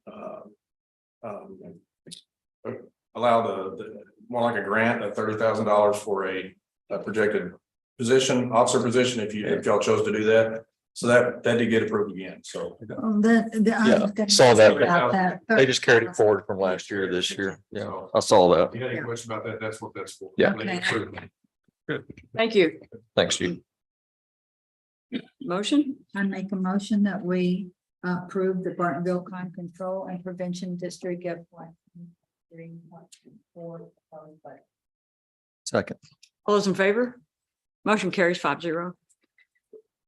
allow the more like a grant of $30,000 for a projected position, officer position, if y'all chose to do that. So that did get approved again, so. Yeah, saw that. About that. They just carried it forward from last year, this year. Yeah, I saw that. If you had any questions about that, that's what that's for. Yeah. Thank you. Thanks, Chief. Motion? I make a motion that we approve the Bartonville Crime Control and Prevention District FY 3.4. Second. All those in favor? Motion carries 5-0.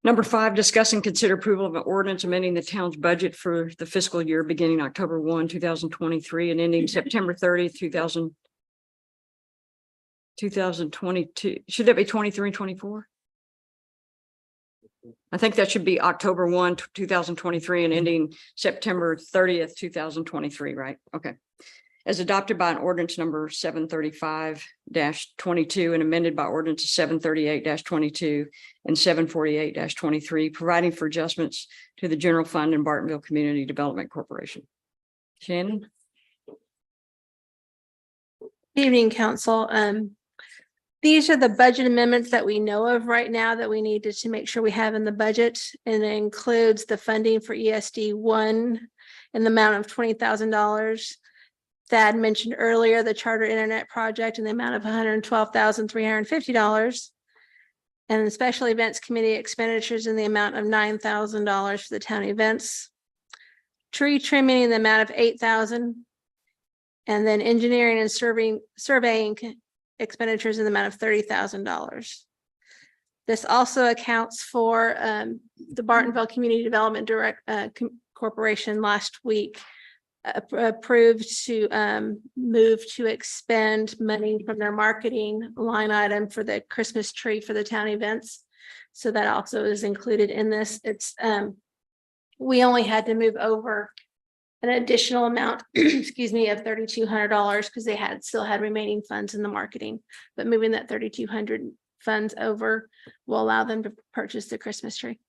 Number 5, discuss and consider approval of an ordinance amending the town's budget for the fiscal year beginning October 1, 2023 and ending September 30th, 2022. Should that be 23 and 24? I think that should be October 1, 2023 and ending September 30th, 2023, right? Okay. As adopted by an ordinance number 735-22 and amended by ordinance 738-22 and 748-23, providing for adjustments to the general fund and Bartonville Community Development Corporation. Shannon? Good evening, council. These are the budget amendments that we know of right now that we needed to make sure we have in the budget. And it includes the funding for ESD 1 in the amount of $20,000. Thad mentioned earlier, the charter internet project in the amount of $112,350. And the special events committee expenditures in the amount of $9,000 for the town events. Tree trimming in the amount of $8,000. And then engineering and surveying expenditures in the amount of $30,000. This also accounts for the Bartonville Community Development Corporation last week approved to move to expend money from their marketing line item for the Christmas tree for the town events. So that also is included in this. It's we only had to move over an additional amount, excuse me, of $3,200 because they still had remaining funds in the marketing, but moving that 3,200 funds over will allow them to purchase the Christmas tree.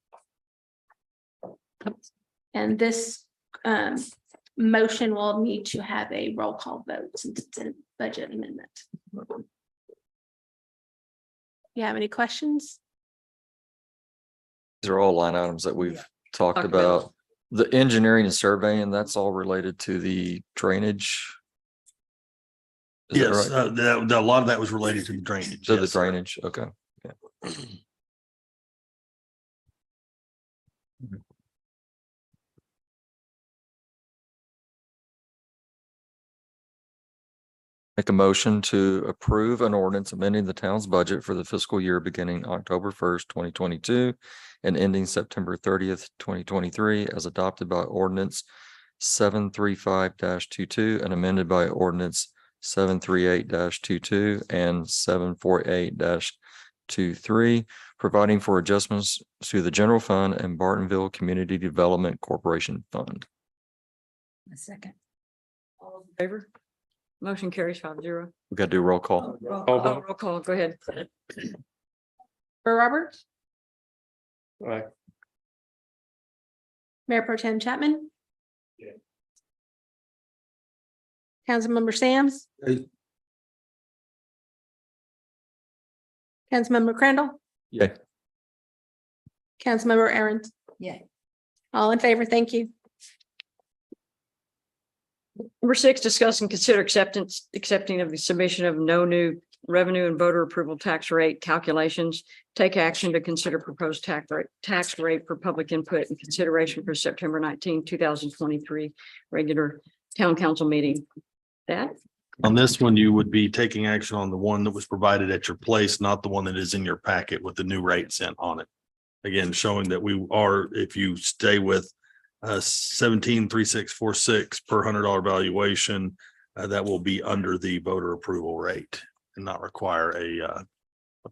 And this motion will need to have a roll call vote since it's a budget amendment. You have any questions? These are all line items that we've talked Talked about. about. The engineering and surveying, that's all related to the drainage. Is that Yes, right? a lot of that was related to the drainage. To the yes. drainage, okay. Yeah. Make a motion to approve an ordinance amending the town's budget for the fiscal year beginning October 1st, 2022 and ending September 30th, 2023 as adopted by ordinance 735-22 and amended by ordinance 738-22 and 748-23, providing for adjustments to the general fund and Bartonville Community Development Corporation Fund. A second. All those in favor? Motion carries 5-0. We got to do roll call. Roll call. Go ahead. For Roberts, Right. Mayor Pro Tem Chapman. Yeah. Councilmember Sams. Aye. Councilmember Crandall, Yay. Councilmember Aaron. Yeah. All in favor, thank you. Number 6, discuss and consider accepting of the submission of no new revenue and voter approval tax rate calculations. Take action to consider proposed tax rate for public input and consideration for September 19, 2023 regular town council meeting. That, On this one, you would be taking action on the one that was provided at your place, not the one that is in your packet with the new rate sent on it. Again, showing that we are, if you stay with 17,3646 per $100 valuation, that will be under the voter approval rate and not require a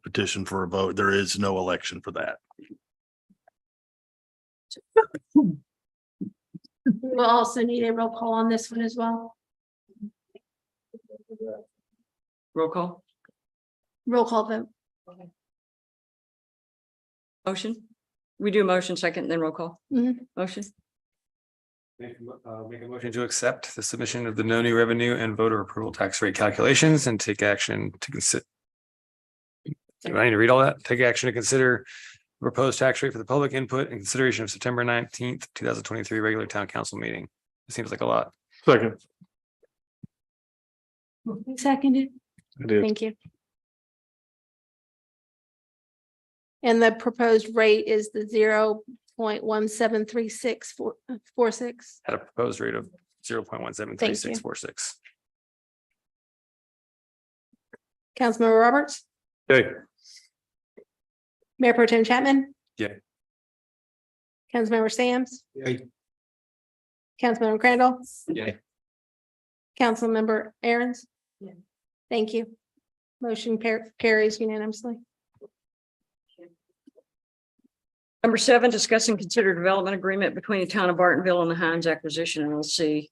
petition for a vote. There is no election for that. We'll also need a roll call on this one as well. roll call, Roll call vote. motion. We do motion second, then roll call. Mhm. Motion. Make a motion to accept the submission of the no new revenue and voter approval tax rate calculations and take action to consider. Do I need to read all that? Take action to consider proposed tax rate for the public input and consideration of September 19th, 2023 regular town council meeting. It seems like a lot. Second. Seconded. I did. Thank you. And the proposed rate is the 0.173646. At a proposed rate of 0.173646. Councilmember Roberts, Okay. Mayor Pro Tem Chapman. Yeah. Councilmember Sams. Yay. Councilmember Crandall. Yay. Councilmember Aaron's. Thank you. Motion carries unanimously. Number 7, discuss and consider development agreement between the town of Bartonville and the Hines Acquisition LLC.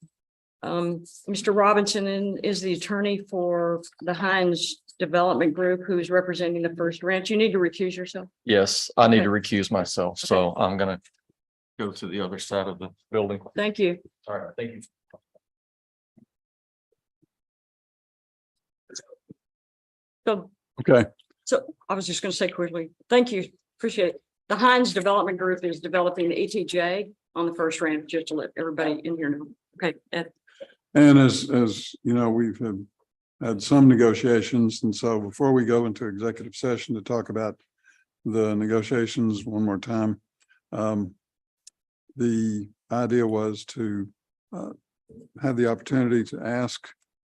Mr. Robinson is the attorney for the Hines Development Group, who's representing the First Ranch. You need to recuse yourself. Yes, I need Okay. to recuse myself, so I'm gonna go to the other side of the building. Thank you. All right, thank you. Okay, So I was just going to say quickly, thank you, appreciate it. The Hines Development Group is developing the ETJ on the First Ranch, just to let everybody in here know. Okay, Ed. and as you know, we've had some negotiations, and so before we go into executive session to talk about the negotiations one more time, the idea was to have the opportunity to ask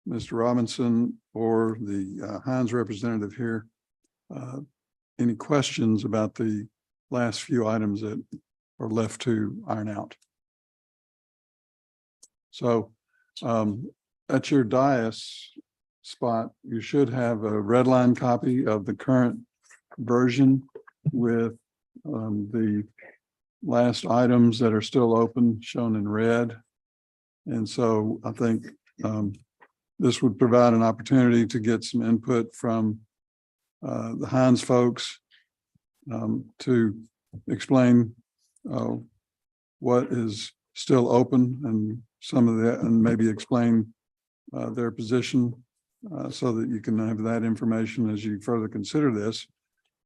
Mr. Robinson or the Hines representative here any questions about the last few items that are left to iron out. So at your dais spot, you should have a red line copy of the current version with the last items that are still open shown in red. And so I think this would provide an opportunity to get some input from the Hines folks to explain what is still open and some of that, and maybe explain their position so that you can have that information as you further consider this.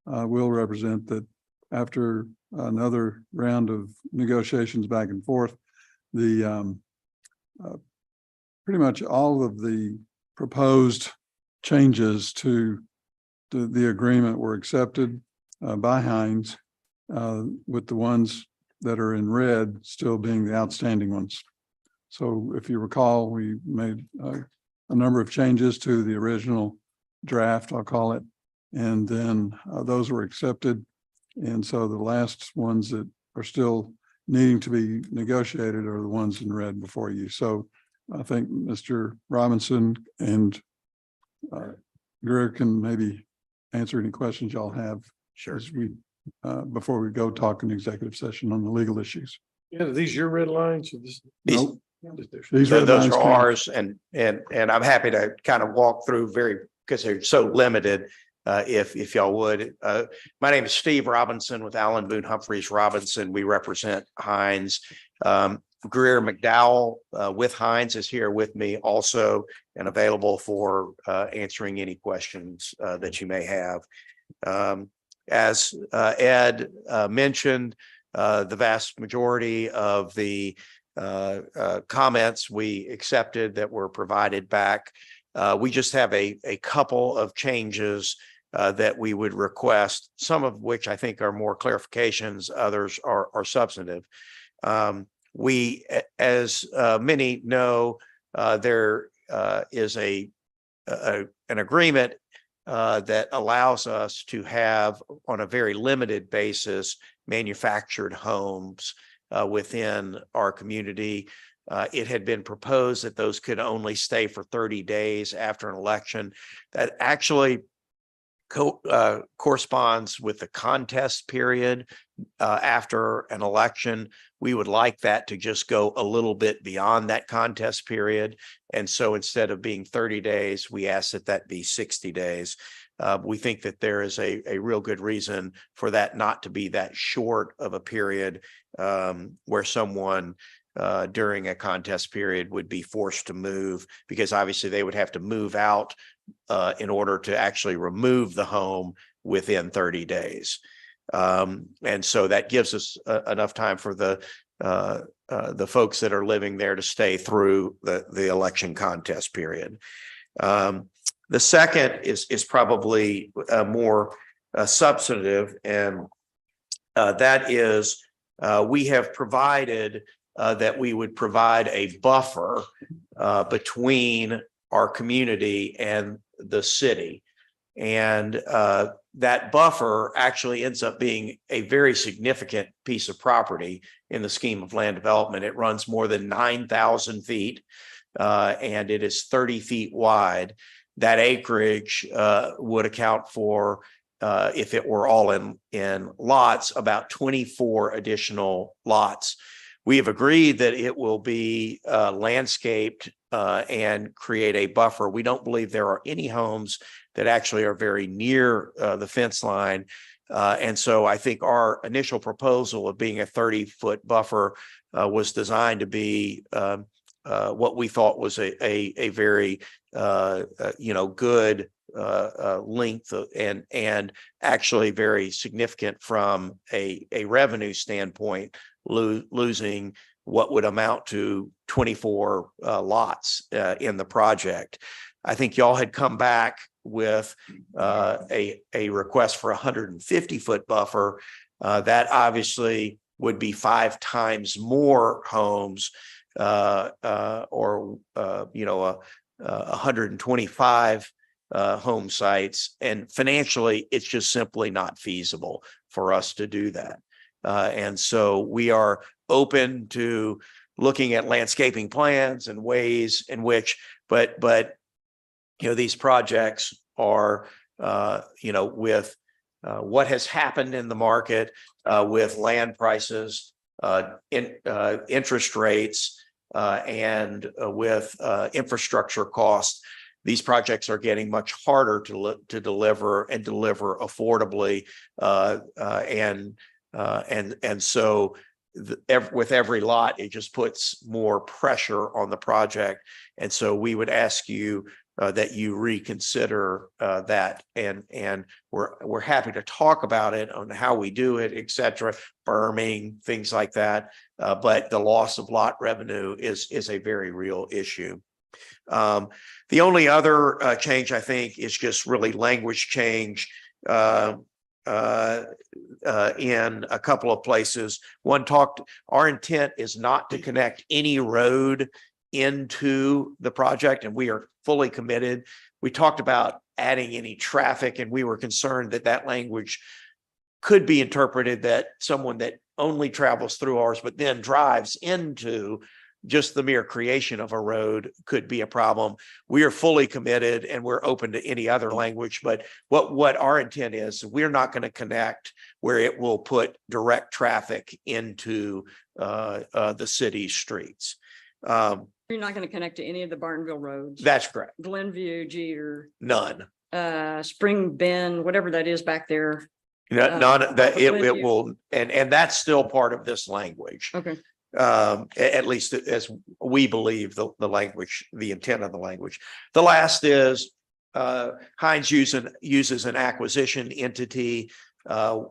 Will represent that after another round of negotiations back and forth, the pretty much all of the proposed changes to the agreement were accepted by Hines, with the ones that are in red still being the outstanding ones. So if you recall, we made a number of changes to the original draft, I'll call it, and then those were accepted. And so the last ones that are still needing to be negotiated are the ones in red before you. So I think Mr. Robinson and Greer can maybe answer any questions y'all have. Sure. As we before we go talk in executive session on the legal issues. Yeah, are these your red lines? Or this- Nope. These red Those lines are came- ours and I'm happy to kind of walk through because they're so limited. If y'all would, my name is Steve Robinson with Allen Boone Humphreys Robinson. We represent Hines. Greer McDowell with Hines is here with me also and available for answering any questions that you may have. As Ed mentioned, the vast majority of the comments we accepted that were provided back We just have a couple of changes that we would request, some of which I think are more clarifications, others are substantive. We, as many know, there is an agreement that allows us to have, on a very limited basis, manufactured homes within our community. It had been proposed that those could only stay for 30 days after an election. That actually corresponds with the contest period after an election. We would like that to just go a little bit beyond that contest period. And so instead of being 30 days, we ask that that be 60 days. We think that there is a real good reason for that not to be that short of a period where someone during a contest period would be forced to move, because obviously they would have to move out in order to actually remove the home within 30 days. And so that gives us enough time for the folks that are living there to stay through the election contest period. The second is probably more substantive, and that is we have provided that we would provide a buffer between our community and the city. And that buffer actually ends up being a very significant piece of property in the scheme of land development. It runs more than 9,000 feet and it is 30 feet wide. That acreage would account for, if it were all in lots, about 24 additional lots. We have agreed that it will be landscaped and create a buffer. We don't believe there are any homes that actually are very near the fence line. And so I think our initial proposal of being a 30-foot buffer was designed to be what we thought was a very good length and actually very significant from a revenue standpoint, losing what would amount to 24 lots in the project. I think y'all had come back with a request for 150-foot buffer. That obviously would be 5 times more homes or 125 home sites. And financially, it's just simply not feasible for us to do that. And so we are open to looking at landscaping plans and ways in which, but these projects are, with what has happened in the market, with land prices, interest rates, and with infrastructure costs, these projects are getting much harder to deliver and deliver affordably, and so with every lot, it just puts more pressure on the project. And so we would ask you that you reconsider that, and we're happy to talk about it on how we do it, et cetera, berming, things like that. But the loss of lot revenue is a very real issue. The only other change, I think, is just really language change in a couple of places. Our intent is not to connect any road into the project, and we are fully committed. We talked about adding any traffic, and we were concerned that that language could be interpreted that someone that only travels through ours but then drives into just the mere creation of a road could be a problem. We are fully committed and we're open to any other language, but what our intent is, we're not going to connect where it will put direct traffic into the city streets. You're not going to connect to any of the Bartonville roads? That's correct. Glenview, Jeter. None. Spring Bend, whatever that is back there. None that it will, and that's still part of this language. Okay. At least as we believe the language, the intent of the language. The last is Hines uses an acquisition entity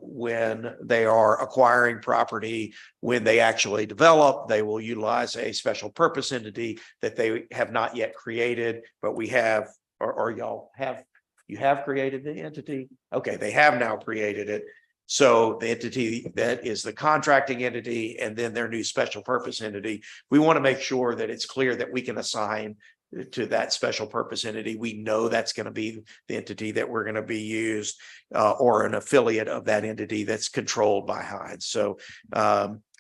when they are acquiring property. When they actually develop, they will utilize a special purpose entity that they have not yet created, but we have or y'all have, you have created the entity? Okay, they have now created it. So the entity that is the contracting entity and then their new special purpose entity, we want to make sure that it's clear that we can assign to that special purpose entity. We know that's going to be the entity that we're going to be used or an affiliate of that entity that's controlled by Hyde. So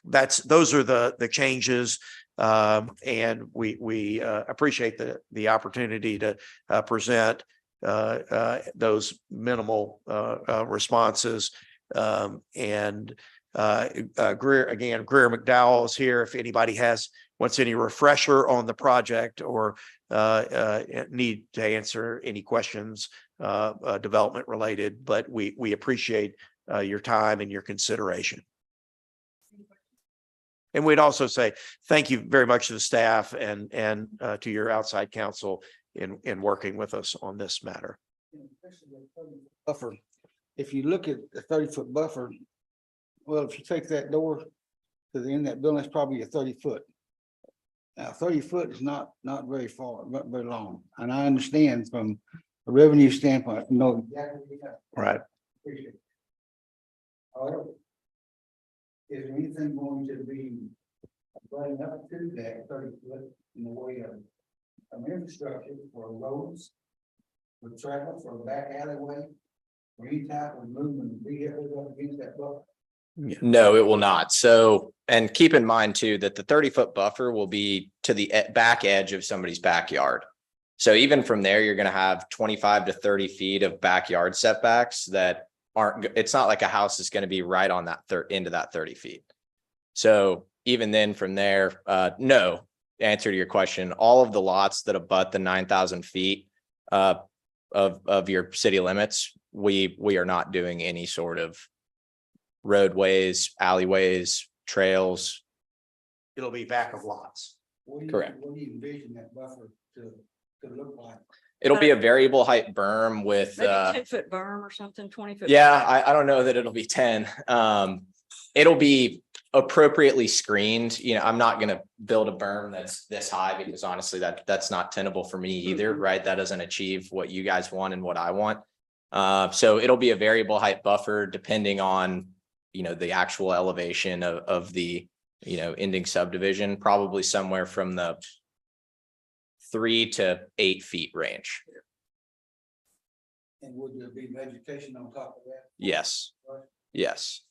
those are the changes. And we appreciate the opportunity to present those minimal responses. Greer McDowell is here. If anybody wants any refresher on the project or need to answer any questions, development related, but we appreciate your time and your consideration. And we'd also say thank you very much to the staff and to your outside counsel in working with us on this matter. Buffer. If you look at the 30-foot buffer, well, if you take that door to the end of that building, that's probably a 30-foot. Now, 30 foot is not very far, not very long. And I understand from a revenue standpoint, you know exactly what you have. Right. Appreciate it. However, is there anything going to be running up to that 30 foot in the way of infrastructure for roads, for travel, for a back alleyway, or any type of movement vehicles up against that buffer? No, it will not. So, and keep in mind too, that the 30-foot buffer will be to the back edge of somebody's backyard. So even from there, you're going to have 25 to 30 feet of backyard setbacks that aren't, it's not like a house is going to be right on that into that 30 feet. So even then from there, no, answer to your question, all of the lots that abut the 9,000 feet of your city limits, we are not doing any sort of roadways, alleyways, trails. It'll be back of lots. Correct. What do you envision that buffer to look like? It'll be a variable height berm with Maybe 10-foot berm or something, 20-foot. yeah, I don't know that it'll be 10. It'll be appropriately screened. You know, I'm not going to build a berm that's this high because honestly, that's not tenable for me either, right? That doesn't achieve what you guys want and what I want. So it'll be a variable height buffer depending on, you know, the actual elevation of the, you know, ending subdivision, probably somewhere from the 3 to 8 feet range. And would there be vegetation on top of that? Yes. Yes.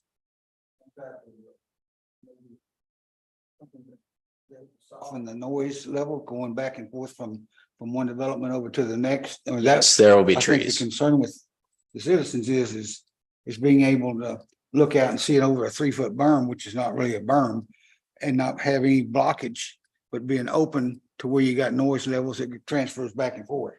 Soften the noise level going back and forth from one development over to the next. Or Yes, there will be I think trees. the concern with the citizens is being able to look out and see it over a 3-foot berm, which is not really a berm, and not have any blockage, but being open to where you got noise levels that transfers back and forth.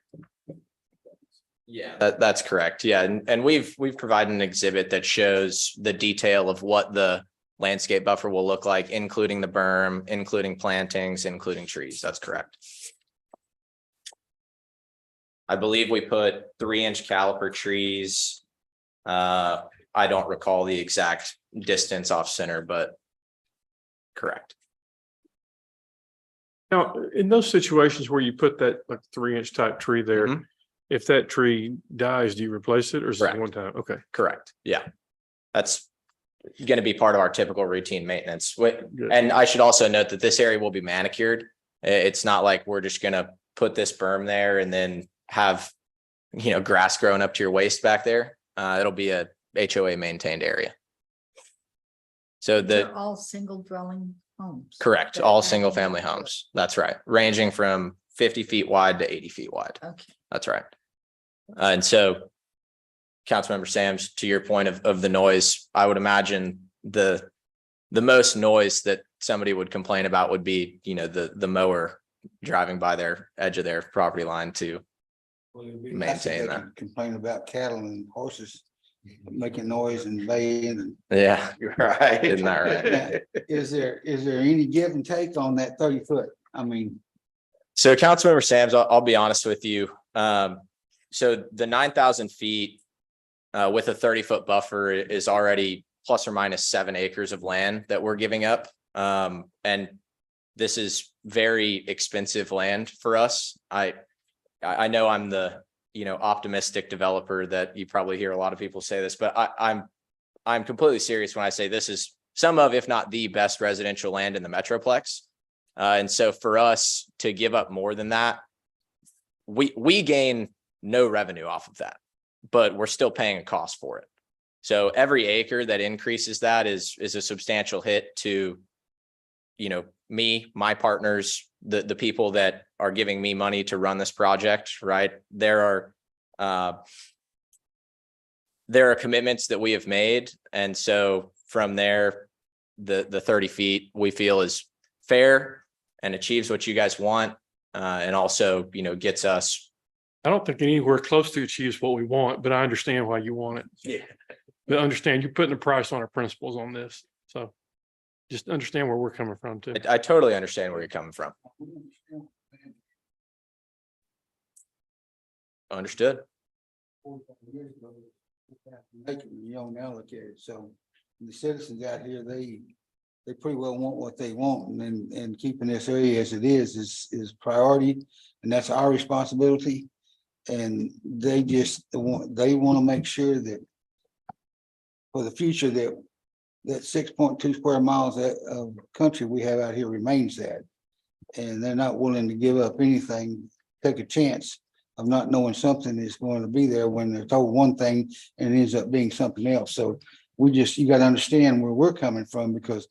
Yeah, that's correct. Yeah. And we've provided an exhibit that shows the detail of what the landscape buffer will look like, including the berm, including plantings, including trees. That's correct. I believe we put 3-inch caliper trees. I don't recall the exact distance off center, but correct. Now, in those situations where you put that like 3-inch type tree there, Mhm. if that tree dies, do you replace it or is it Correct. one time? Okay. Correct. Yeah. That's going to be part of our typical routine maintenance. Good. And I should also note that this area will be manicured. It's not like we're just going to put this berm there and then have, you know, grass growing up to your waist back there. It'll be a HOA maintained area. So They're all single dwelling homes. correct, that all have single family no- homes. That's right. Ranging from 50 feet wide to 80 feet wide. Okay. That's right. And so Councilmember Sams, to your point of the noise, I would imagine the most noise that somebody would complain about would be, you know, the mower driving by their edge of their property line to maintain that. Complain about cattle and horses making noise and baying and. Yeah, You're right. Isn't that right? Now, is there any give and take on that 30 foot? I mean, So Councilmember Sams, I'll be honest with you. So the 9,000 feet with a 30-foot buffer is already plus or minus 7 acres of land that we're giving up. And this is very expensive land for us. I know I'm the, optimistic developer that you probably hear a lot of people say this, but I'm completely serious when I say this is some of, if not the best residential land in the Metroplex. And so for us to give up more than that, we gain no revenue off of that, but we're still paying a cost for it. So every acre that increases that is a substantial hit to, me, my partners, the people that are giving me money to run this project, right? There are commitments that we have made. And so from there, the 30 feet we feel is fair and achieves what you guys want. And also, gets us. I don't think anywhere close to achieves what we want, but I understand why you want it. Yeah. But understand you're putting a price on our principles on this. So just understand where we're coming from too. I totally understand where you're coming from. Understood. You don't allocate it, so the citizens out here, they pretty well want what they want, and keeping this area as it is priority, and that's our responsibility. And they want to make sure that for the future that 6.2 square miles of country we have out here remains that. And they're not willing to give up anything, take a chance of not knowing something is going to be there when they're told one thing and it ends up being something else. So you got to understand where we're coming from, because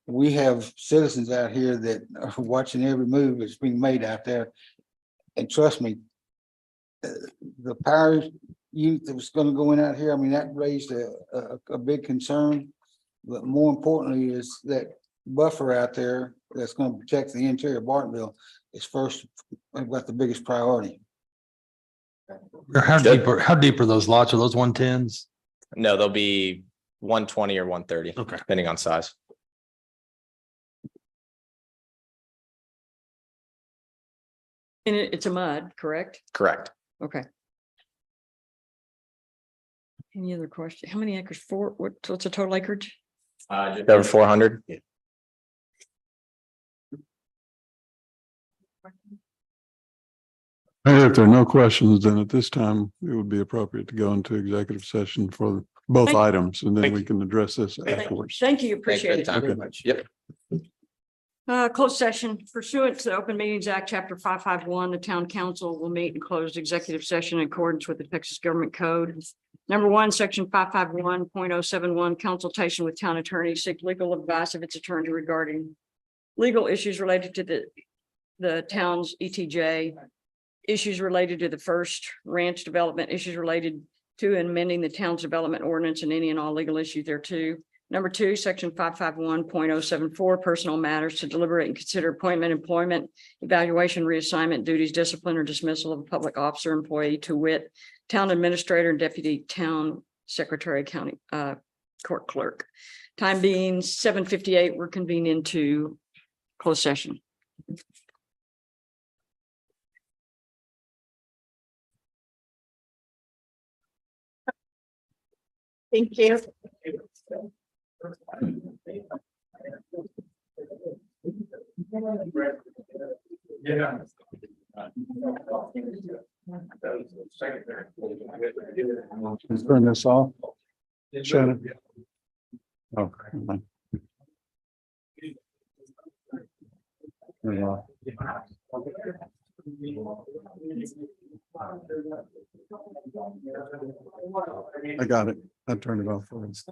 we have citizens out here that are watching every move that's being made out there. And trust me, the power unit that was going to go in out here, I mean, that raised a big concern. But more importantly is that buffer out there that's going to protect the interior of Bartonville is first, about the biggest priority. How deep are those lots? Are those 110s? No, they'll be 120 or 130, Okay. depending on size. And it's a mud, correct? Correct. Okay. Any other question? How many acres? What's the total acreage? Just over 400. And if there are no questions, then at this time, it would be appropriate to go into executive session for both Thank you. items, and then we can address this afterwards. Thank you, appreciate it. Thank you for your Okay. time. Yep. Closed session pursuant to the Open Meetings Act, Chapter 551, the town council will meet in closed executive session in accordance with the Texas Government Code. Number 1, section 551.071, consultation with town attorney, seek legal advice of its attorney regarding legal issues related to the town's ETJ, issues related to the first ranch development, issues related to amending the town's development ordinance, and any and all legal issues thereto. Number 2, section 551.074, personal matters, to deliberate and consider appointment, employment, evaluation, reassignment, duties, discipline, or dismissal of a public officer, employee, to wit, town administrator and deputy town secretary, county court clerk. Time being 7:58, we're convening into closed session. Thank you. Yeah. Let's turn this off. Shannon. Okay. I got it. I turned it off for us.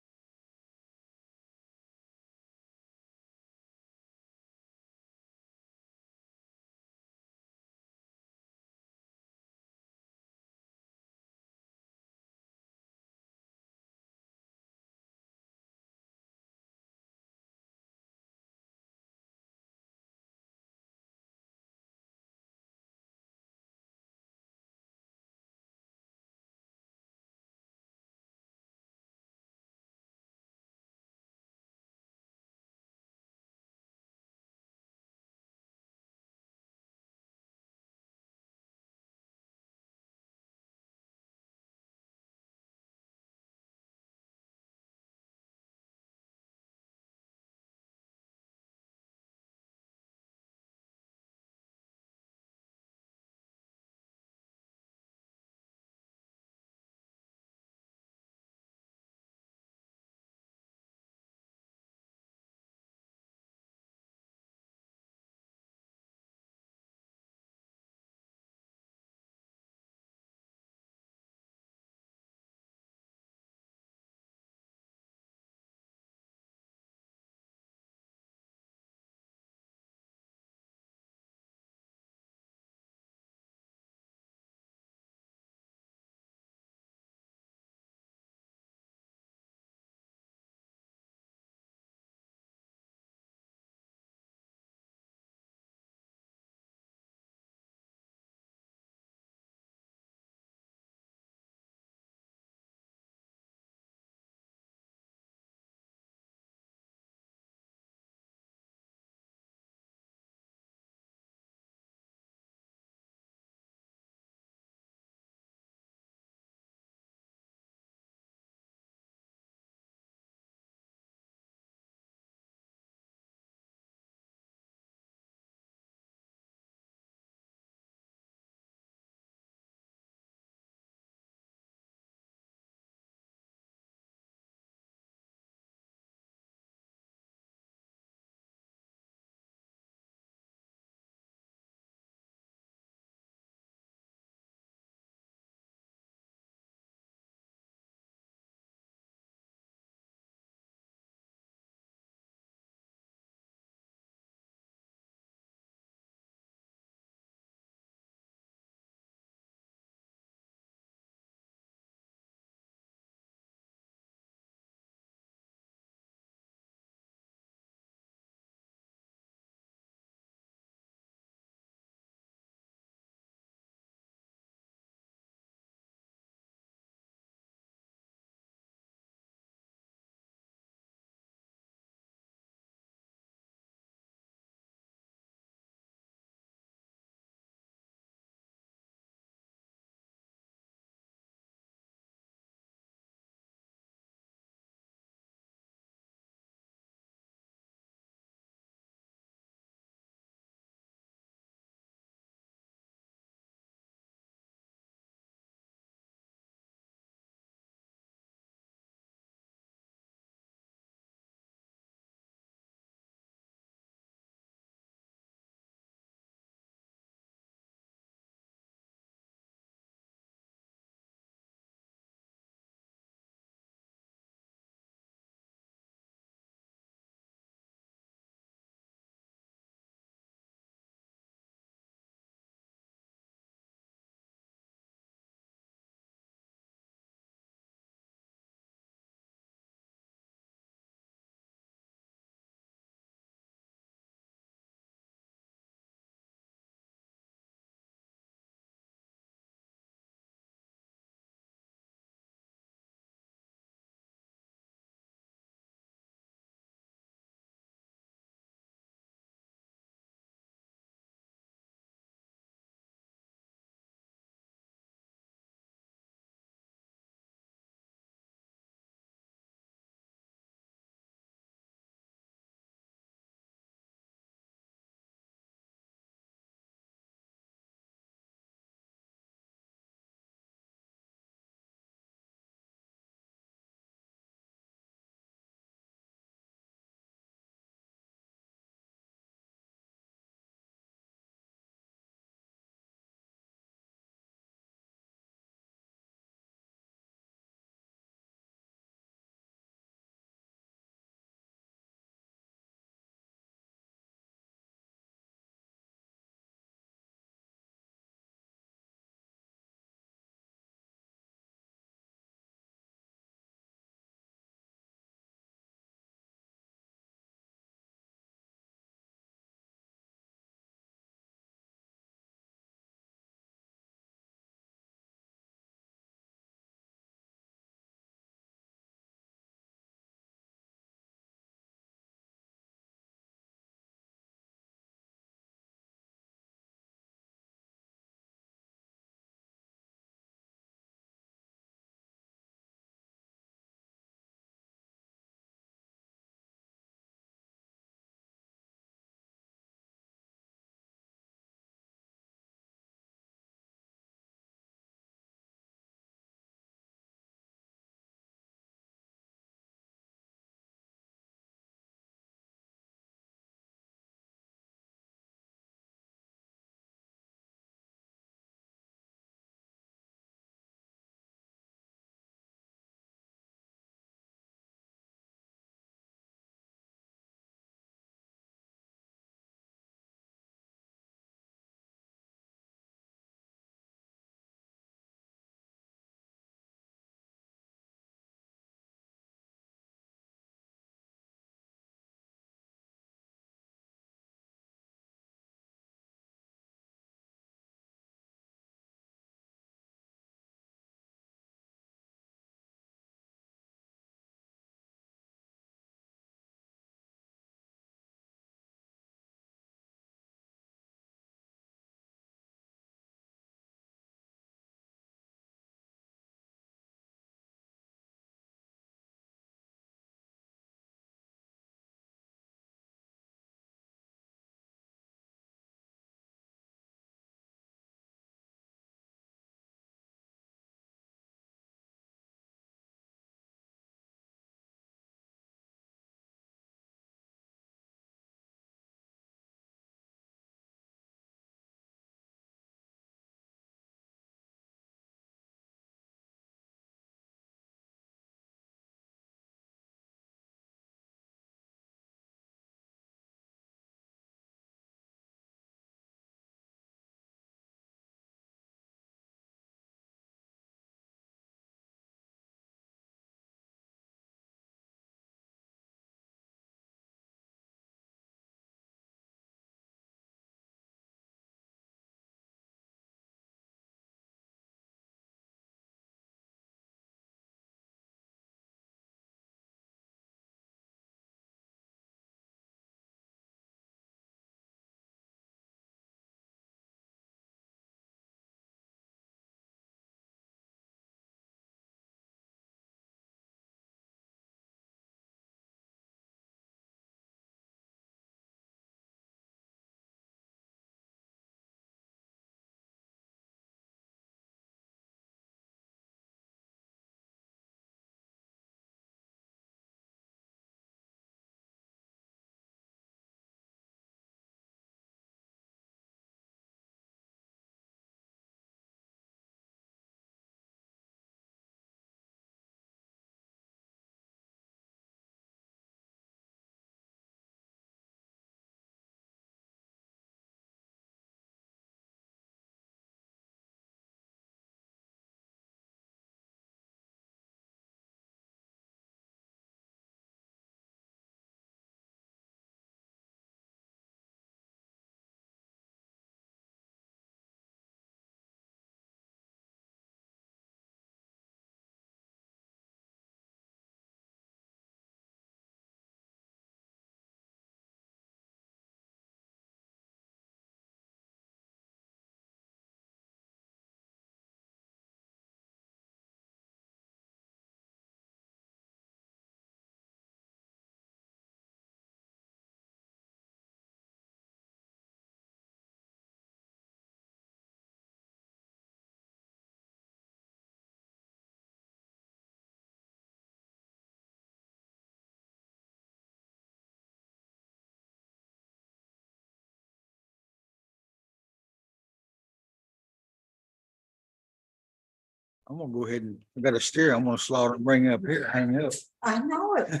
I'm gonna go ahead and, I got a steer, I'm gonna slaughter and bring it up here, hang up. I know it.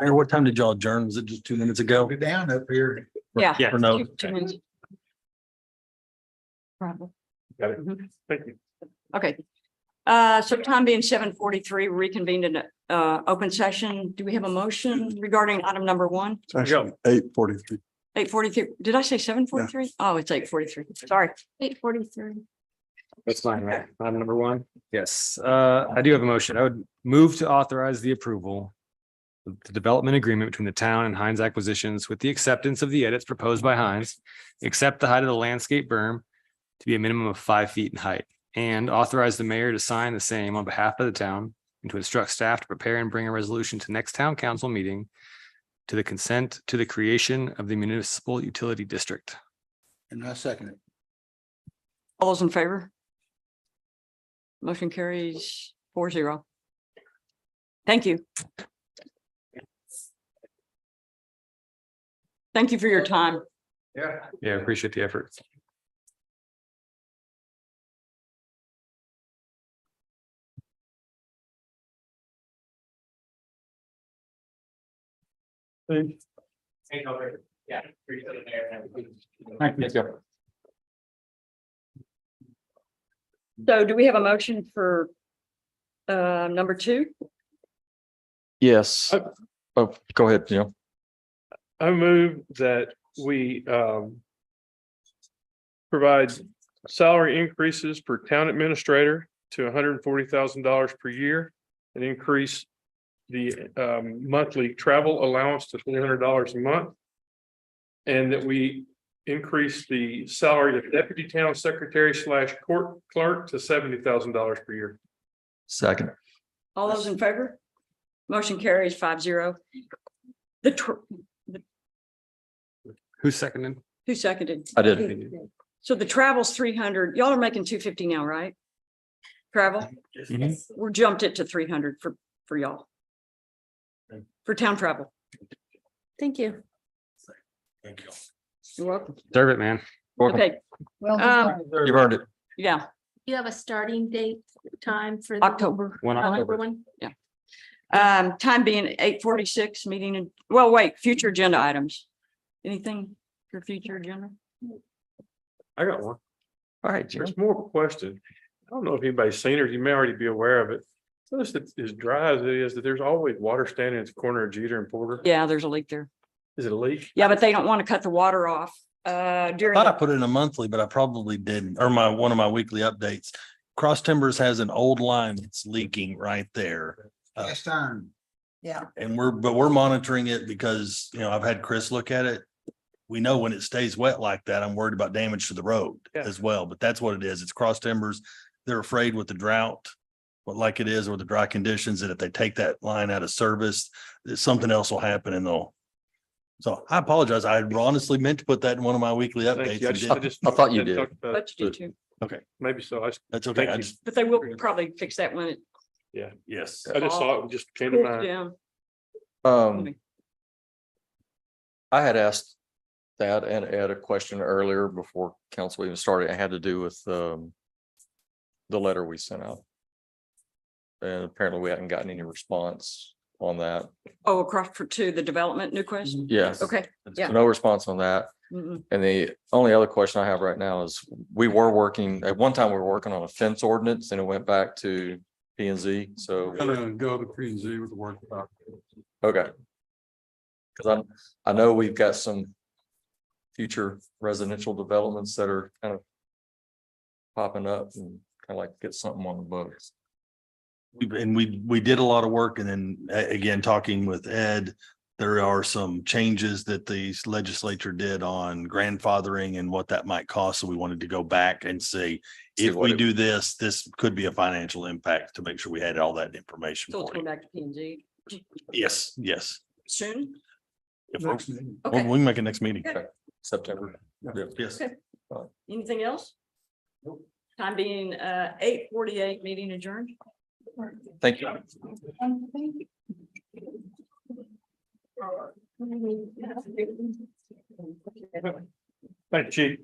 Mayor, what time did y'all adjourn? Was it just 2 minutes ago? Go down up here. Yeah. Yeah. Or no? 2 minutes. Probably. Got it. Mhm. Thank you. Okay. So time being 7:43, reconvened in open session. Do we have a motion regarding item number 1? It's actually 8:43. 8:43. Did I say 7:43? Oh, it's 8:43. Sorry. 8:43. That's fine, right? Item number 1. Yes, I do have a motion. I would move to authorize the approval of the development agreement between the town and Heinz Acquisitions with the acceptance of the edits proposed by Heinz, except the height of the landscape berm to be a minimum of 5 feet in height, and authorize the mayor to sign the same on behalf of the town and to instruct staff to prepare and bring a resolution to next town council meeting to the consent to the creation of the municipal utility district. And I second it. All those in favor? Motion carries 4-0. Thank you. Thank you for your time. Yeah, appreciate the effort. Yeah. Thank you. So do we have a motion for number 2? Yes. Oh, go ahead, Jim. I move that we provide salary increases for town administrator to $140,000 per year and increase the monthly travel allowance to $300 a month. And that we increase the salary of deputy town secretary / court clerk to $70,000 per year. Second. All those in favor? Motion carries 5-0. Who seconded? Who seconded? I did. So the travel's 300. Y'all are making 250 now, right? Travel? Mhm. We're jumped it to 300 for y'all. For town travel. Thank you. Thank you. You're welcome. Serve it, man. Okay, Well, You've earned it. yeah, You have a starting date time for the October. 1 October October. one? Time being 8:46 meeting and, well, wait, future agenda items. Anything for future agenda? I got one. All right, Jim. There's more of a question. I don't know if anybody's seen it, you may already be aware of it. Notice that as dry as it is, that there's always water standing at the corner of Jeter and Porter. Yeah, there's a leak there. Is it a leak? Yeah, but they don't want to cut the water off during. Thought I the- put it in a monthly, but I probably didn't, or one of my weekly updates. Cross Timbers has an old line that's leaking right there. Last time. yeah. And we're monitoring it because, I've had Chris look at it. We know when it stays wet like that, I'm worried about damage to the road Yeah. as well, but that's what it is. It's Cross Timbers. They're afraid with the drought, what like it is, or the dry conditions, that if they take that line out of service, that something else will happen and so I apologize. I honestly meant to put that in one of my weekly Thank updates. you. and didn't. I thought you didn't did. talk about it. But you do too, Maybe so. That's okay. Thank you. but they will probably fix that when it Yes. I just saw it, just came to cools mind. down. I had asked that and Ed a question earlier before council even started. It had to do with the letter we sent out. And apparently we hadn't gotten any response on that. Oh, across to the development, new question? Yes. Okay. Yeah. No response on that. Mm-mm. And the only other question I have right now is, at one time, we were working on a fence ordinance and it went back to P and Z, so, Gonna go to P and Z with the work. okay. Cause I know we've got some future residential developments that are kind of popping up and kind of like get something on the books. We did a lot of work, and then again, talking with Ed, there are some changes that the legislature did on grandfathering and what that might cost. So we wanted to go back and see if what we it- do this could be a financial impact, to make sure we had all that information So it's for going you. back to P and Z Yes, yes. soon? If we're- Next meeting. well, Okay. we can make it next meeting. Good. September. Yeah. Yes. Okay. Anything else? Time being 8:48, meeting adjourned. Thank you. Thank you, Chief.